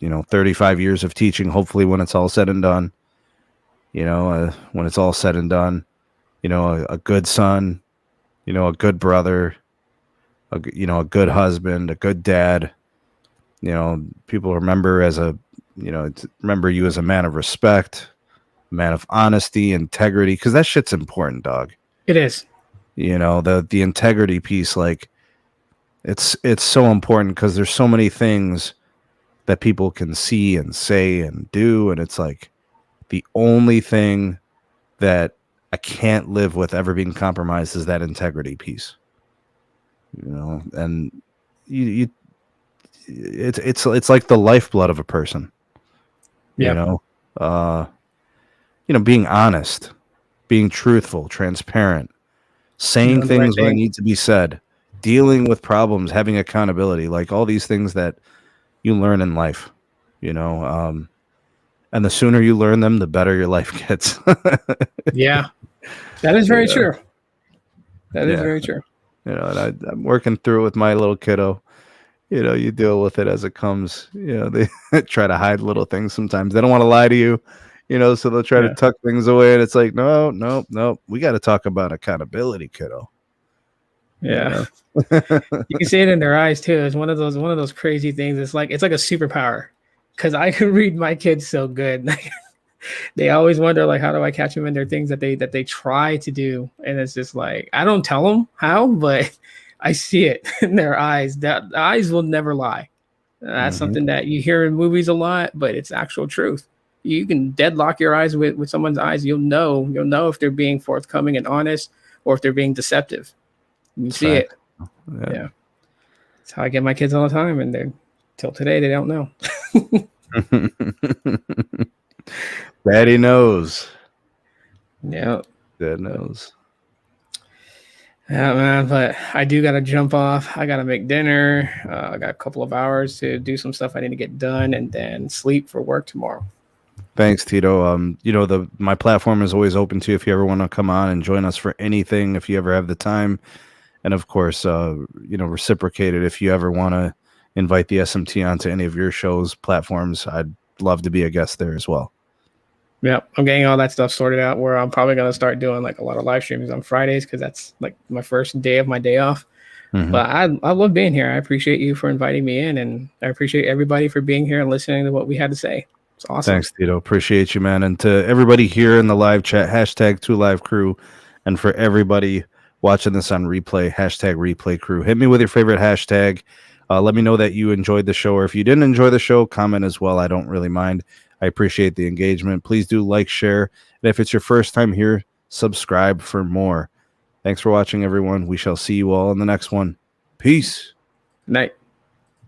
35 years of teaching, hopefully when it's all said and done, when it's all said and done, a good son, a good brother, a good husband, a good dad, people remember remember you as a man of respect, a man of honesty, integrity, because that shit's important, dog. It is. The integrity piece, like, it's so important, because there's so many things that people can see and say and do, and it's like the only thing that I can't live with ever being compromised is that integrity piece. And it's like the lifeblood of a person. Yeah. Being honest, being truthful, transparent, saying things when they need to be said, dealing with problems, having accountability, like all these things that you learn in life, and the sooner you learn them, the better your life gets. Yeah, that is very true. That is very true. And I'm working through it with my little kiddo. You deal with it as it comes. They try to hide little things sometimes. They don't want to lie to you, so they'll try to tuck things away. And it's like, no. We got to talk about accountability, kiddo. Yeah. You can see it in their eyes too. It's one of those crazy things. It's like a superpower. Because I can read my kids so good. They always wonder like, how do I catch them in their things that they try to do? And it's just like, I don't tell them how, but I see it in their eyes. That the eyes will never lie. That's something that you hear in movies a lot, but it's actual truth. You can deadlock your eyes with someone's eyes. You'll know if they're being forthcoming and honest or if they're being deceptive. You see it. Yeah. That's how I get my kids all the time, and they're till today they don't know. Daddy knows. Yeah. Dad knows. Yeah, man, but I do got to jump off. I got to make dinner. I got a couple of hours to do some stuff I need to get done and then sleep for work tomorrow. Thanks, Tito. My platform is always open to you if you ever want to come on and join us for anything, if you ever have the time. And of course, reciprocated if you ever want to invite the SMT onto any of your shows, platforms. I'd love to be a guest there as well. Yeah, I'm getting all that stuff sorted out where I'm probably going to start doing like a lot of live streams on Fridays because that's like my first day of my day off. But I love being here. I appreciate you for inviting me in, and I appreciate everybody for being here and listening to what we had to say. It's awesome. Thanks, Tito. Appreciate you, man. And to everybody here in the live chat, #2LiveCrew. And for everybody watching this on replay, #ReplayCrew. Hit me with your favorite hashtag. Let me know that you enjoyed the show, or if you didn't enjoy the show, comment as well. I don't really mind. I appreciate the engagement. Please do like, share, and if it's your first time here, subscribe for more. Thanks for watching, everyone. We shall see you all in the next one. Peace. Night.